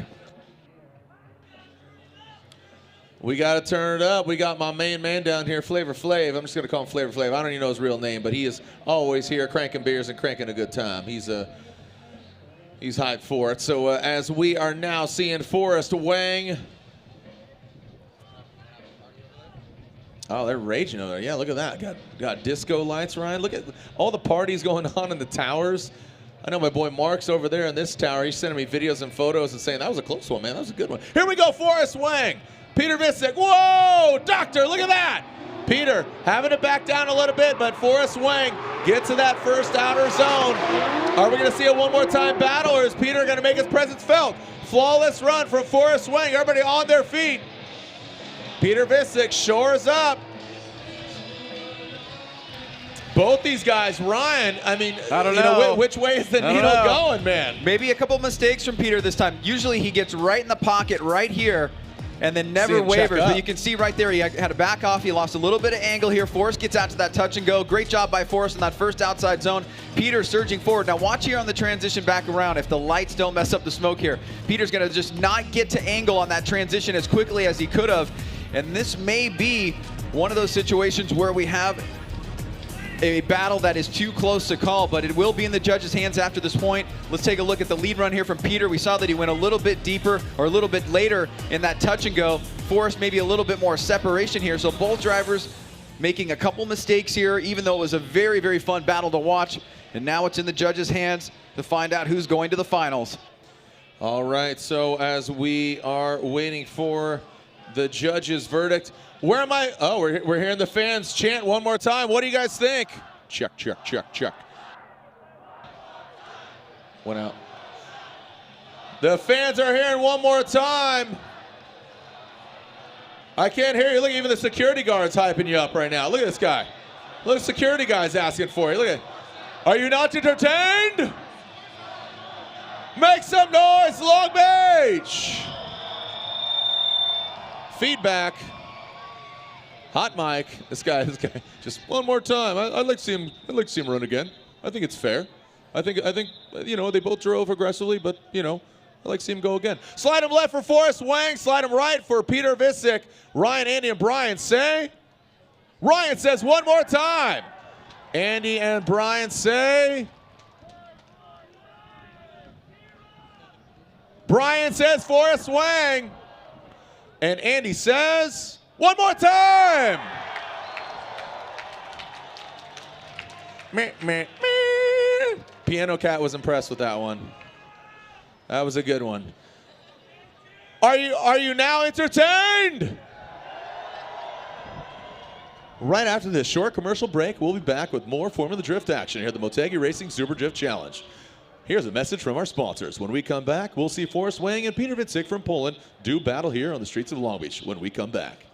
We got to turn it up. We got my main man down here, Flavor Flav. I'm just going to call him Flavor Flav. I don't even know his real name, but he is always here cranking beers and cranking a good time. He's hyped for it. So as we are now seeing Forrest Wang. Oh, they're raging over there. Yeah, look at that. Got disco lights, Ryan. Look at all the parties going on in the towers. I know my boy Mark's over there in this tower. He's sending me videos and photos and saying, that was a close one, man. That was a good one. Here we go, Forrest Wang. Peter Visick. Whoa, doctor, look at that. Peter having to back down a little bit, but Forrest Wang gets to that first outer zone. Are we going to see a one more time battle, or is Peter going to make his presence felt? Flawless run from Forrest Wang. Everybody on their feet. Peter Visick shores up. Both these guys, Ryan, I mean, I don't know. Which way is the needle going, man? Maybe a couple mistakes from Peter this time. Usually he gets right in the pocket right here and then never wavers. But you can see right there he had to back off. He lost a little bit of angle here. Forrest gets out to that touch and go. Great job by Forrest in that first outside zone. Peter surging forward. Now watch here on the transition back around. If the lights don't mess up the smoke here, Peter's going to just not get to angle on that transition as quickly as he could have. And this may be one of those situations where we have a battle that is too close to call, but it will be in the judges' hands after this point. Let's take a look at the lead run here from Peter. We saw that he went a little bit deeper or a little bit later in that touch and go. Forrest maybe a little bit more separation here. So both drivers making a couple mistakes here, even though it was a very, very fun battle to watch. And now it's in the judges' hands to find out who's going to the finals. All right, so as we are waiting for the judges' verdict, where am I? Oh, we're hearing the fans chant one more time. What do you guys think? Check, check, check, check. Went out. The fans are hearing one more time. I can't hear you. Look, even the security guard's hyping you up right now. Look at this guy. Look, the security guy's asking for you. Look at. Are you not entertained? Make some noise, Long Beach. Feedback. Hot mic. This guy. Just one more time. I'd like to see him. I'd like to see him run again. I think it's fair. I think they both drove aggressively, but I'd like to see him go again. Slide him left for Forrest Wang. Slide him right for Peter Visick. Ryan, Andy, and Brian say. Ryan says one more time. Andy and Brian say. Brian says Forrest Wang. And Andy says. One more time! Meh, meh, meh. Piano Cat was impressed with that one. That was a good one. Are you now entertained? Right after this short commercial break, we'll be back with more Formula Drift action here at the Motegi Racing Super Drift Challenge. Here's a message from our sponsors. When we come back, we'll see Forrest Wang and Peter Visick from Poland do battle here on the streets of Long Beach when we come back.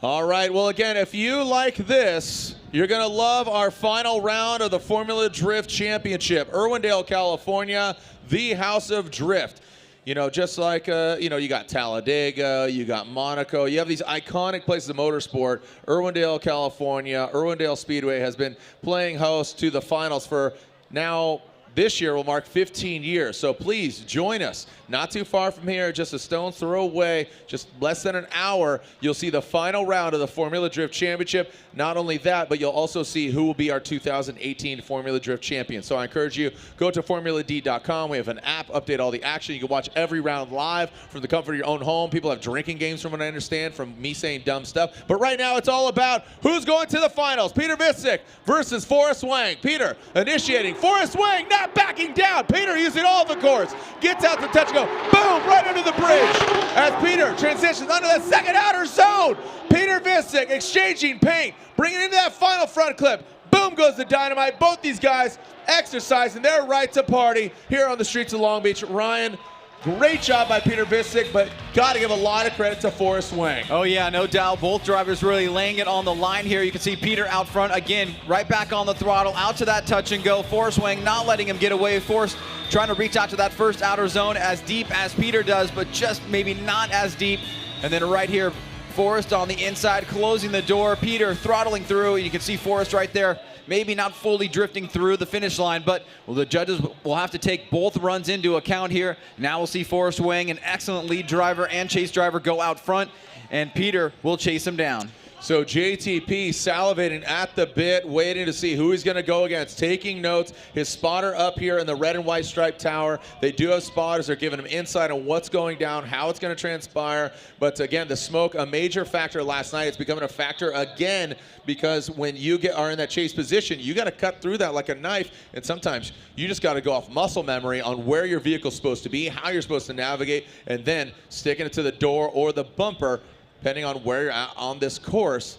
All right, well, again, if you like this, you're going to love our final round of the Formula Drift Championship. Irwindale, California, the House of Drift. You know, just like, you got Talladega, you got Monaco. You have these iconic places of motorsport. Irwindale, California, Irwindale Speedway has been playing host to the finals for now. This year will mark 15 years, so please join us. Not too far from here, just a stone's throw away, just less than an hour, you'll see the final round of the Formula Drift Championship. Not only that, but you'll also see who will be our 2018 Formula Drift champion. So I encourage you, go to formuladee.com. We have an app, update all the action. You can watch every round live from the comfort of your own home. People have drinking games from what I understand, from me saying dumb stuff. But right now, it's all about who's going to the finals. Peter Visick versus Forrest Wang. Peter initiating. Forrest Wang not backing down. Peter using all the course. Gets out to touch and go. Boom! Right under the bridge. As Peter transitions under that second outer zone. Peter Visick exchanging paint. Bringing into that final front clip. Boom goes the dynamite. Both these guys exercising their right to party here on the streets of Long Beach. Ryan, great job by Peter Visick, but got to give a lot of credit to Forrest Wang. Oh yeah, no doubt. Both drivers really laying it on the line here. You can see Peter out front again, right back on the throttle, out to that touch and go. Forrest Wang not letting him get away. Forrest trying to reach out to that first outer zone as deep as Peter does, but just maybe not as deep. And then right here, Forrest on the inside, closing the door. Peter throttling through. You can see Forrest right there, maybe not fully drifting through the finish line, but the judges will have to take both runs into account here. Now we'll see Forrest Wang, an excellent lead driver and chase driver, go out front, and Peter will chase him down. So JTP salivating at the bit, waiting to see who he's going to go against, taking notes. His spotter up here in the red and white striped tower. They do have spotters. They're giving him insight on what's going down, how it's going to transpire. But again, the smoke, a major factor last night. It's becoming a factor again because when you are in that chase position, you got to cut through that like a knife. And sometimes you just got to go off muscle memory on where your vehicle's supposed to be, how you're supposed to navigate, and then sticking it to the door or the bumper, depending on where you're at on this course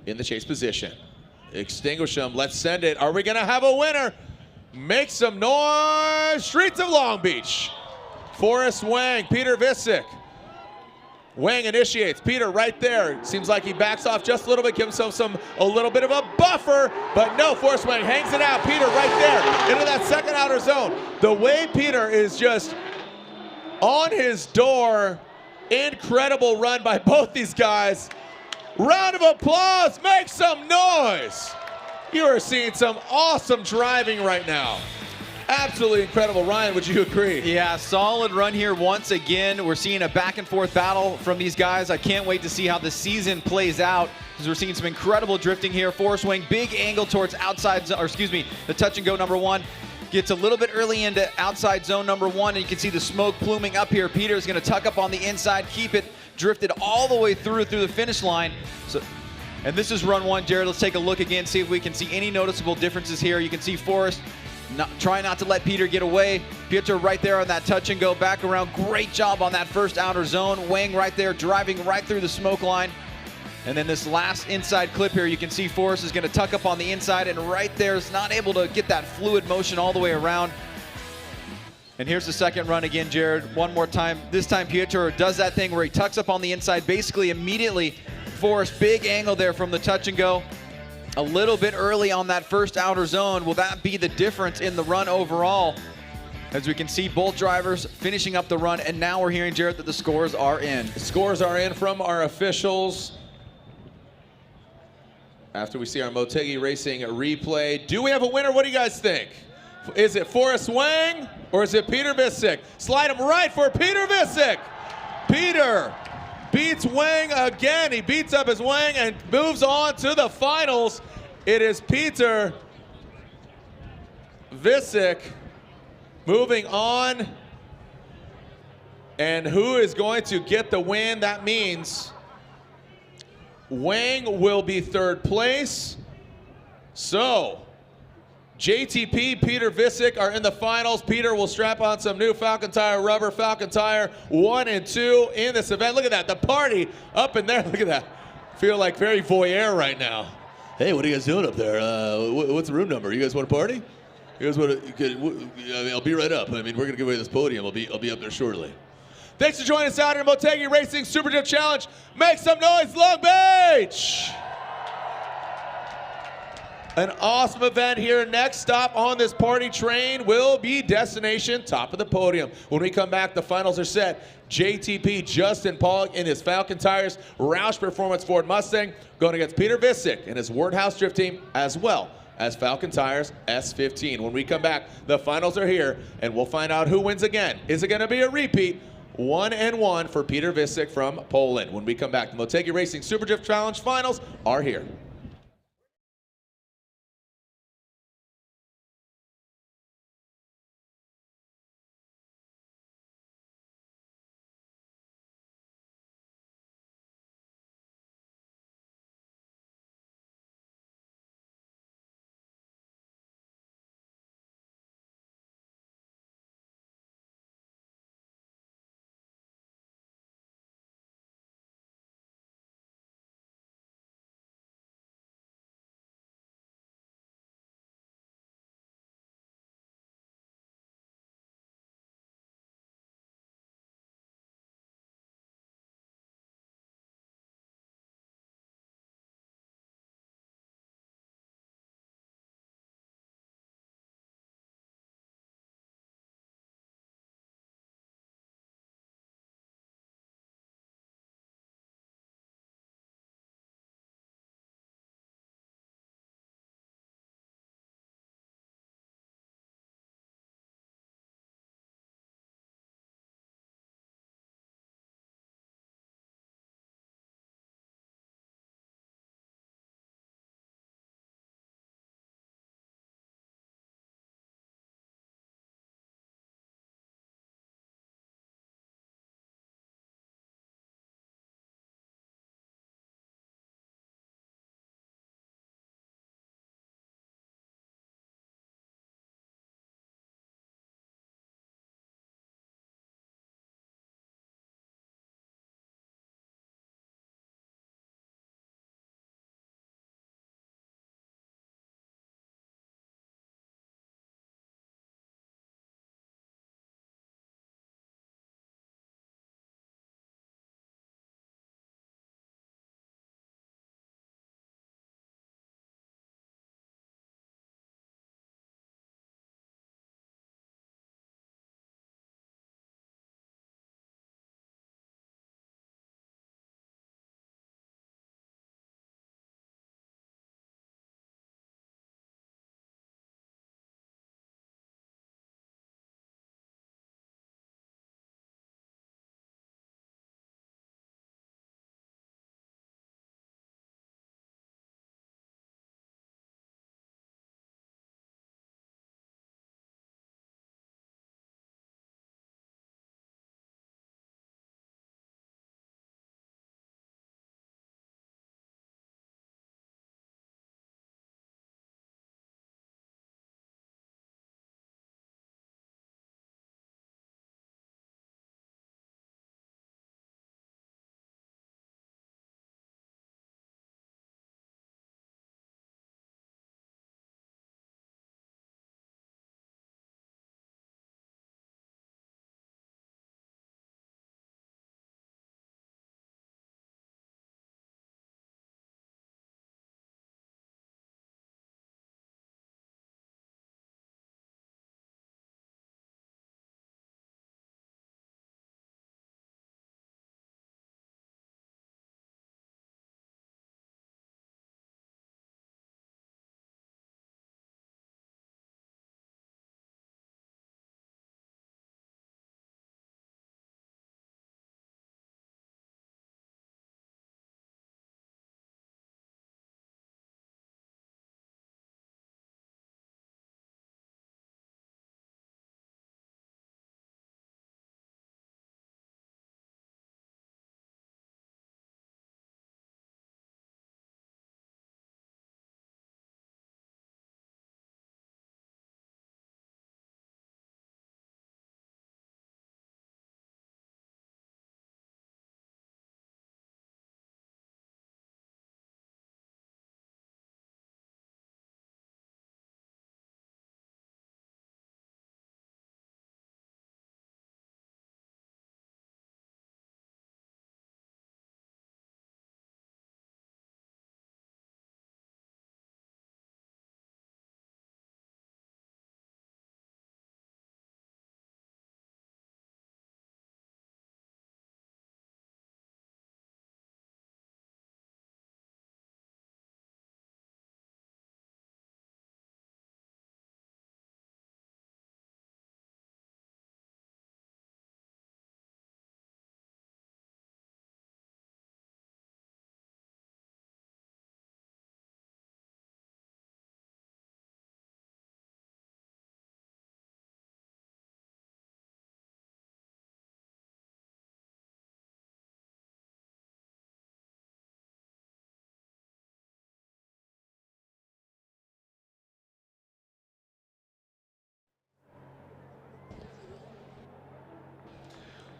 in the chase position. Extinguish them. Let's send it. Are we going to have a winner? Make some noise. Streets of Long Beach. Forrest Wang, Peter Visick. Wang initiates. Peter right there. Seems like he backs off just a little bit, gives himself a little bit of a buffer, but no, Forrest Wang hangs it out. Peter right there into that second outer zone. The way Peter is just on his door. Incredible run by both these guys. Round of applause. Make some noise. You are seeing some awesome driving right now. Absolutely incredible. Ryan, would you agree? Yeah, solid run here once again. We're seeing a back and forth battle from these guys. I can't wait to see how the season plays out because we're seeing some incredible drifting here. Forrest Wang, big angle towards outside, or excuse me, the touch and go number one. Gets a little bit early into outside zone number one, and you can see the smoke pluming up here. Peter's going to tuck up on the inside, keep it drifted all the way through the finish line. So, and this is run one, Jared. Let's take a look again, see if we can see any noticeable differences here. You can see Forrest try not to let Peter get away. Peter right there on that touch and go back around. Great job on that first outer zone. Wang right there driving right through the smoke line. And then this last inside clip here, you can see Forrest is going to tuck up on the inside, and right there is not able to get that fluid motion all the way around. And here's the second run again, Jared. One more time. This time Pietro does that thing where he tucks up on the inside. Basically immediately, Forrest, big angle there from the touch and go. A little bit early on that first outer zone. Will that be the difference in the run overall? As we can see both drivers finishing up the run, and now we're hearing, Jared, that the scores are in. The scores are in from our officials. After we see our Motegi Racing replay, do we have a winner? What do you guys think? Is it Forrest Wang or is it Peter Visick? Slide him right for Peter Visick. Peter beats Wang again. He beats up his Wang and moves on to the finals. It is Peter Visick moving on. And who is going to get the win? That means Wang will be third place. So, JTP, Peter Visick are in the finals. Peter will strap on some new Falcon Tire rubber. Falcon Tire 1 and 2 in this event. Look at that, the party up in there. Look at that. Feel like very voyeur right now. Hey, what are you guys doing up there? What's the room number? You guys want to party? You guys want to? I'll be right up. I mean, we're gonna give away this podium. I'll be up there shortly. Thanks for joining us out in Motegi Racing Super Drift Challenge. Make some noise, Long Beach! An awesome event here. Next stop on this party train will be destination top of the podium. When we come back, the finals are set. JTP Justin Pollock in his Falcon Tires Roush Performance Ford Mustang going against Peter Visick in his Wardhouse Drift Team, as well as Falcon Tires S15. When we come back, the finals are here, and we'll find out who wins again. Is it going to be a repeat? 1-1 for Peter Visick from Poland. When we come back, the Motegi Racing Super Drift Challenge finals are here.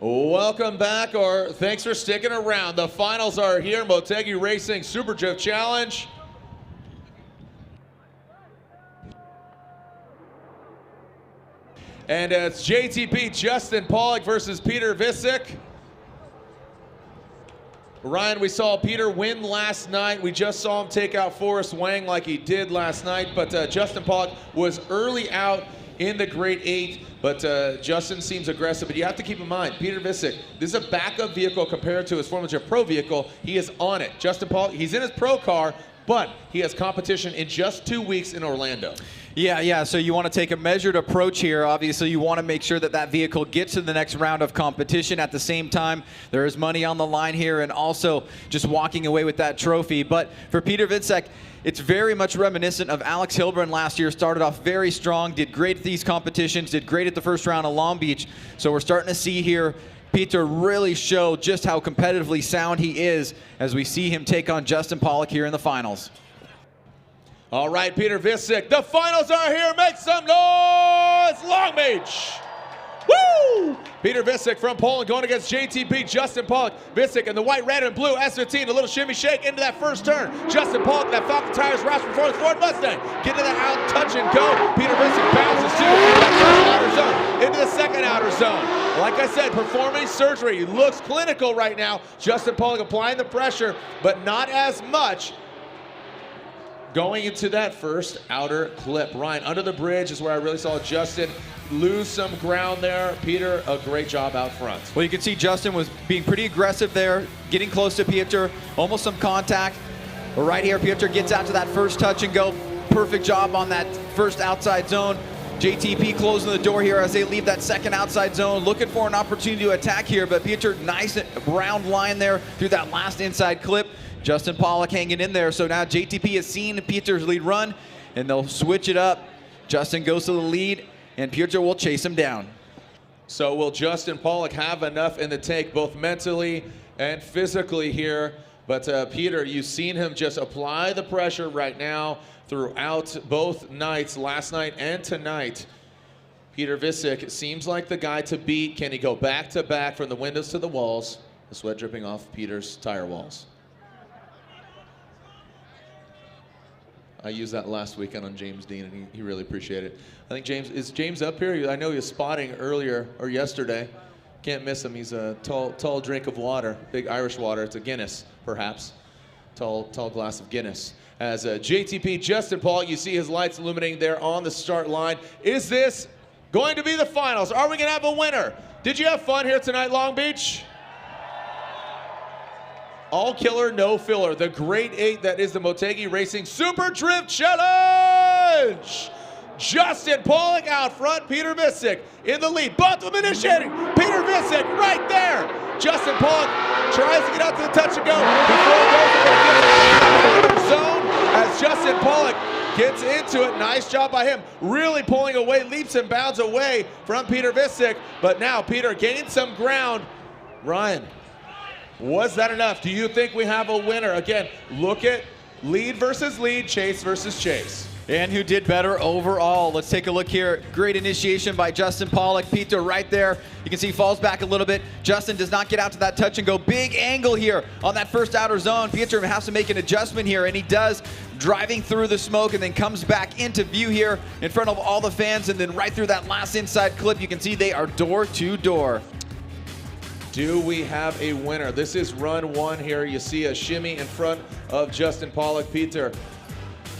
Welcome back, or thanks for sticking around. The finals are here. Motegi Racing Super Drift Challenge. And it's JTP Justin Pollock versus Peter Visick. Ryan, we saw Peter win last night. We just saw him take out Forrest Wang like he did last night, but Justin Pollock was early out in the Great 8, but Justin seems aggressive. But you have to keep in mind, Peter Visick, this is a backup vehicle compared to his Formula Drift Pro vehicle. He is on it. Justin Pollock, he's in his pro car, but he has competition in just 2 weeks in Orlando. Yeah, so you want to take a measured approach here. Obviously, you want to make sure that that vehicle gets to the next round of competition. At the same time, there is money on the line here and also just walking away with that trophy. But for Peter Visick, it's very much reminiscent of Alex Hilbrun last year. Started off very strong, did great at these competitions, did great at the first round of Long Beach. So we're starting to see here Peter really show just how competitively sound he is as we see him take on Justin Pollock here in the finals. All right, Peter Visick, the finals are here. Make some noise, Long Beach. Woo! Peter Visick from Poland going against JTP Justin Pollock. Visick in the white, red, and blue S15, a little shimmy shake into that first turn. Justin Pollock, that Falcon tires wraps before the Ford Mustang. Get to that out, touch and go. Peter Visick bounces to that first outer zone, into the second outer zone. Like I said, performing surgery. He looks clinical right now. Justin Pollock applying the pressure, but not as much. Going into that first outer clip. Ryan, under the bridge is where I really saw Justin lose some ground there. Peter, a great job out front. Well, you can see Justin was being pretty aggressive there, getting close to Peter, almost some contact. But right here, Peter gets out to that first touch and go. Perfect job on that first outside zone. JTP closing the door here as they leave that second outside zone, looking for an opportunity to attack here, but Peter, nice round line there through that last inside clip. Justin Pollock hanging in there, so now JTP has seen Peter's lead run, and they'll switch it up. Justin goes to the lead, and Peter will chase him down. So will Justin Pollock have enough in the tank, both mentally and physically here? But Peter, you've seen him just apply the pressure right now throughout both nights, last night and tonight. Peter Visick seems like the guy to beat. Can he go back to back from the windows to the walls? The sweat dripping off Peter's tire walls. I used that last weekend on James Dean, and he really appreciated it. I think is James up here? I know he was spotting earlier or yesterday. Can't miss him. He's a tall drink of water, big Irish water. It's a Guinness, perhaps. Tall glass of Guinness. As JTP Justin Pollock, you see his lights illuminating there on the start line. Is this going to be the finals? Are we going to have a winner? Did you have fun here tonight, Long Beach? All killer, no filler. The Great 8 that is the Motegi Racing Super Drift Challenge. Justin Pollock out front, Peter Visick in the lead. Both of them initiating. Peter Visick right there. Justin Pollock tries to get out to the touch and go before it goes into the zone as Justin Pollock gets into it. Nice job by him. Really pulling away, leaps and bounds away from Peter Visick. But now Peter gained some ground. Ryan, was that enough? Do you think we have a winner? Again, look at lead versus lead, chase versus chase. And who did better overall? Let's take a look here. Great initiation by Justin Pollock. Peter right there. You can see he falls back a little bit. Justin does not get out to that touch and go. Big angle here on that first outer zone. Peter has to make an adjustment here, and he does, driving through the smoke and then comes back into view here in front of all the fans, and then right through that last inside clip. You can see they are door to door. Do we have a winner? This is run one here. You see a shimmy in front of Justin Pollock. Peter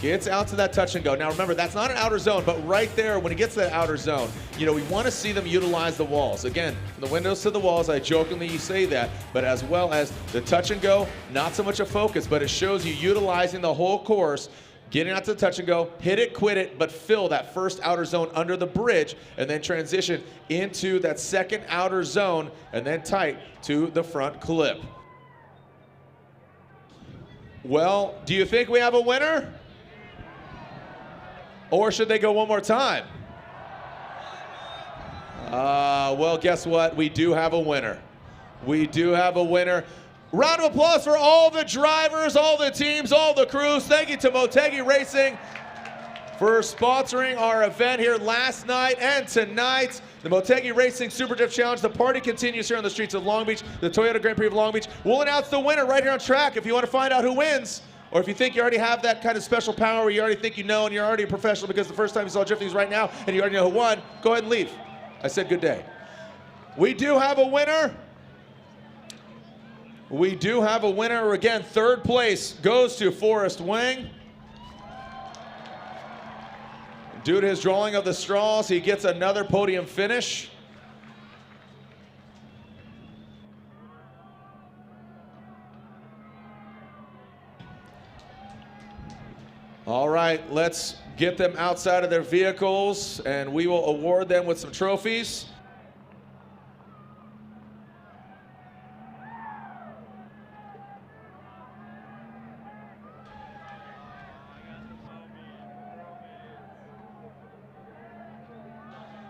gets out to that touch and go. Now remember, that's not an outer zone, but right there, when he gets to that outer zone, you know, we want to see them utilize the walls. Again, from the windows to the walls, I jokingly say that, but as well as the touch and go, not so much a focus, but it shows you utilizing the whole course, getting out to the touch and go, hit it, quit it, but fill that first outer zone under the bridge, and then transition into that second outer zone, and then tight to the front clip. Well, do you think we have a winner? Or should they go one more time? Well, guess what? We do have a winner. We do have a winner. Round of applause for all the drivers, all the teams, all the crews. Thank you to Motegi Racing for sponsoring our event here last night and tonight. the Motegi Racing Super Drift Challenge. The party continues here on the streets of Long Beach, the Toyota Grand Prix of Long Beach. We'll announce the winner right here on track. If you want to find out who wins, or if you think you already have that kind of special power where you already think you know and you're already a professional because the first time you saw drifting is right now and you already know who won, go ahead and leave. I said good day. We do have a winner. We do have a winner. Again, third place goes to Forrest Wang. Due to his drawing of the straws, he gets another podium finish. All right, let's get them outside of their vehicles and we will award them with some trophies.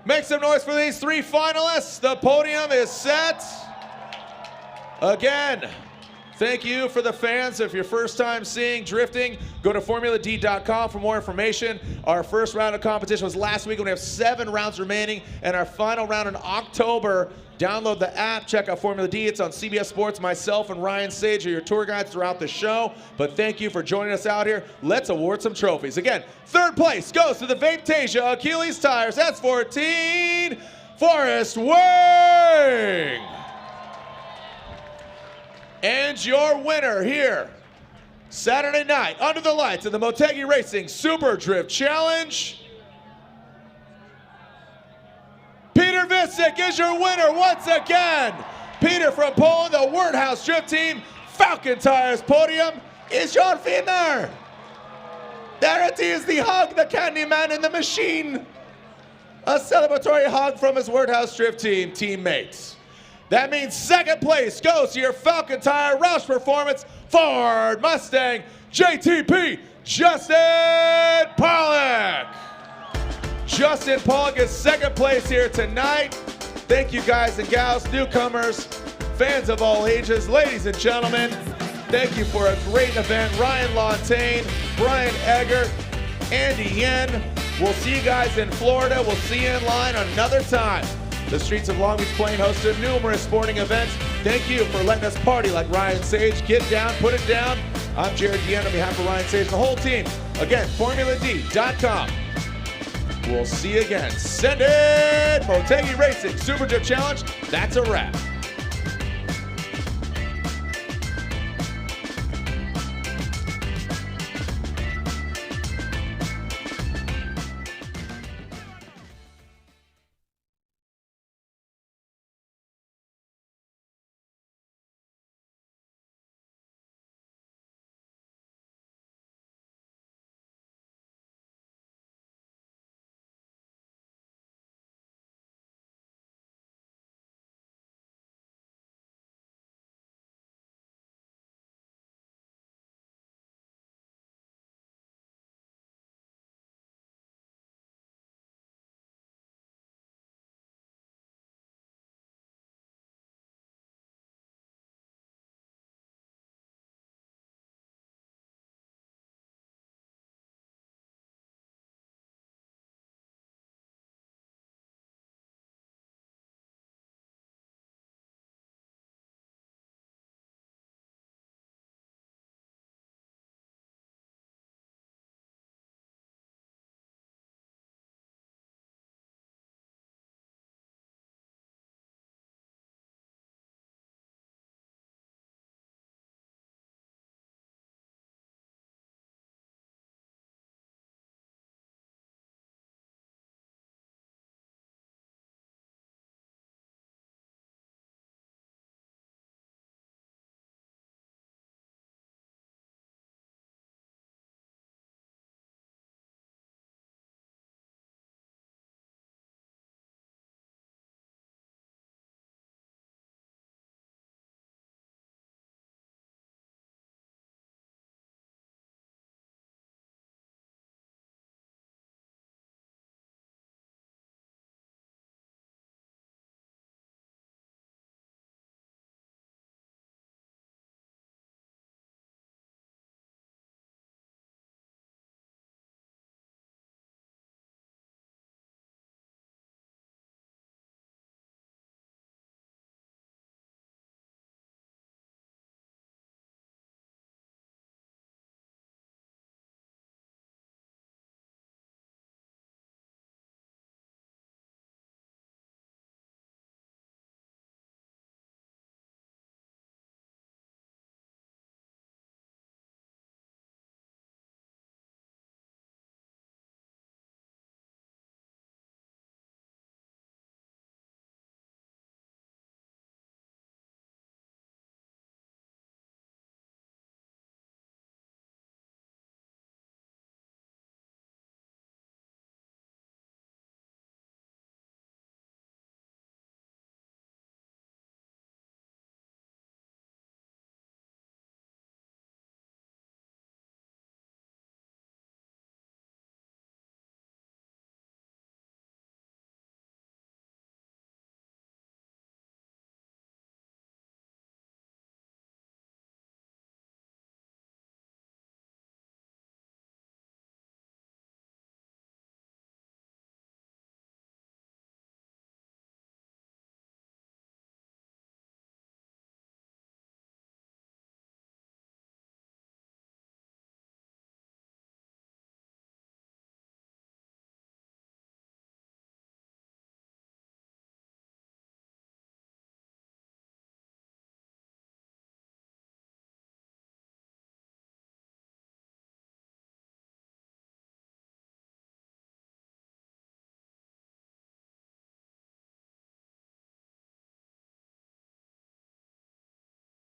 Make some noise for these three finalists. The podium is set. Again, thank you for the fans. If your first time seeing drifting, go to formuladee.com for more information. Our first round of competition was last week, and we have 7 rounds remaining, and our final round in October. Download the app, check out Formula D. It's on CBS Sports. Myself and Ryan Sage are your tour guides throughout the show. But thank you for joining us out here. Let's award some trophies. Again, third place goes to the Vaptasia Achilles Tires S14, Forrest Wang. And your winner here, Saturday night, under the lights of the Motegi Racing Super Drift Challenge, Peter Vincek is your winner once again. Peter from Poland, the Wordhouse Drift Team, Falcon Tires podium is your winner. There it is, the hug, the candy man in the machine. A celebratory hug from his Wordhouse Drift Team teammates. That means second place goes to your Falcon Tire Roush Performance Ford Mustang JTP, Justin Pollock. Justin Pollock is second place here tonight. Thank you guys and gals, newcomers, fans of all ages, ladies and gentlemen. Thank you for a great event. Ryan Lontaine, Brian Eggert, Andy Yen. We'll see you guys in Florida. We'll see you in line another time. The streets of Long Beach Plain hosted numerous sporting events. Thank you for letting us party like Ryan Sage. Get down, put it down. I'm Jared Deanne on behalf of Ryan Sage, the whole team. Again, formuladee.com. We'll see you again. Send it! Motegi Racing Super Drift Challenge. That's a wrap.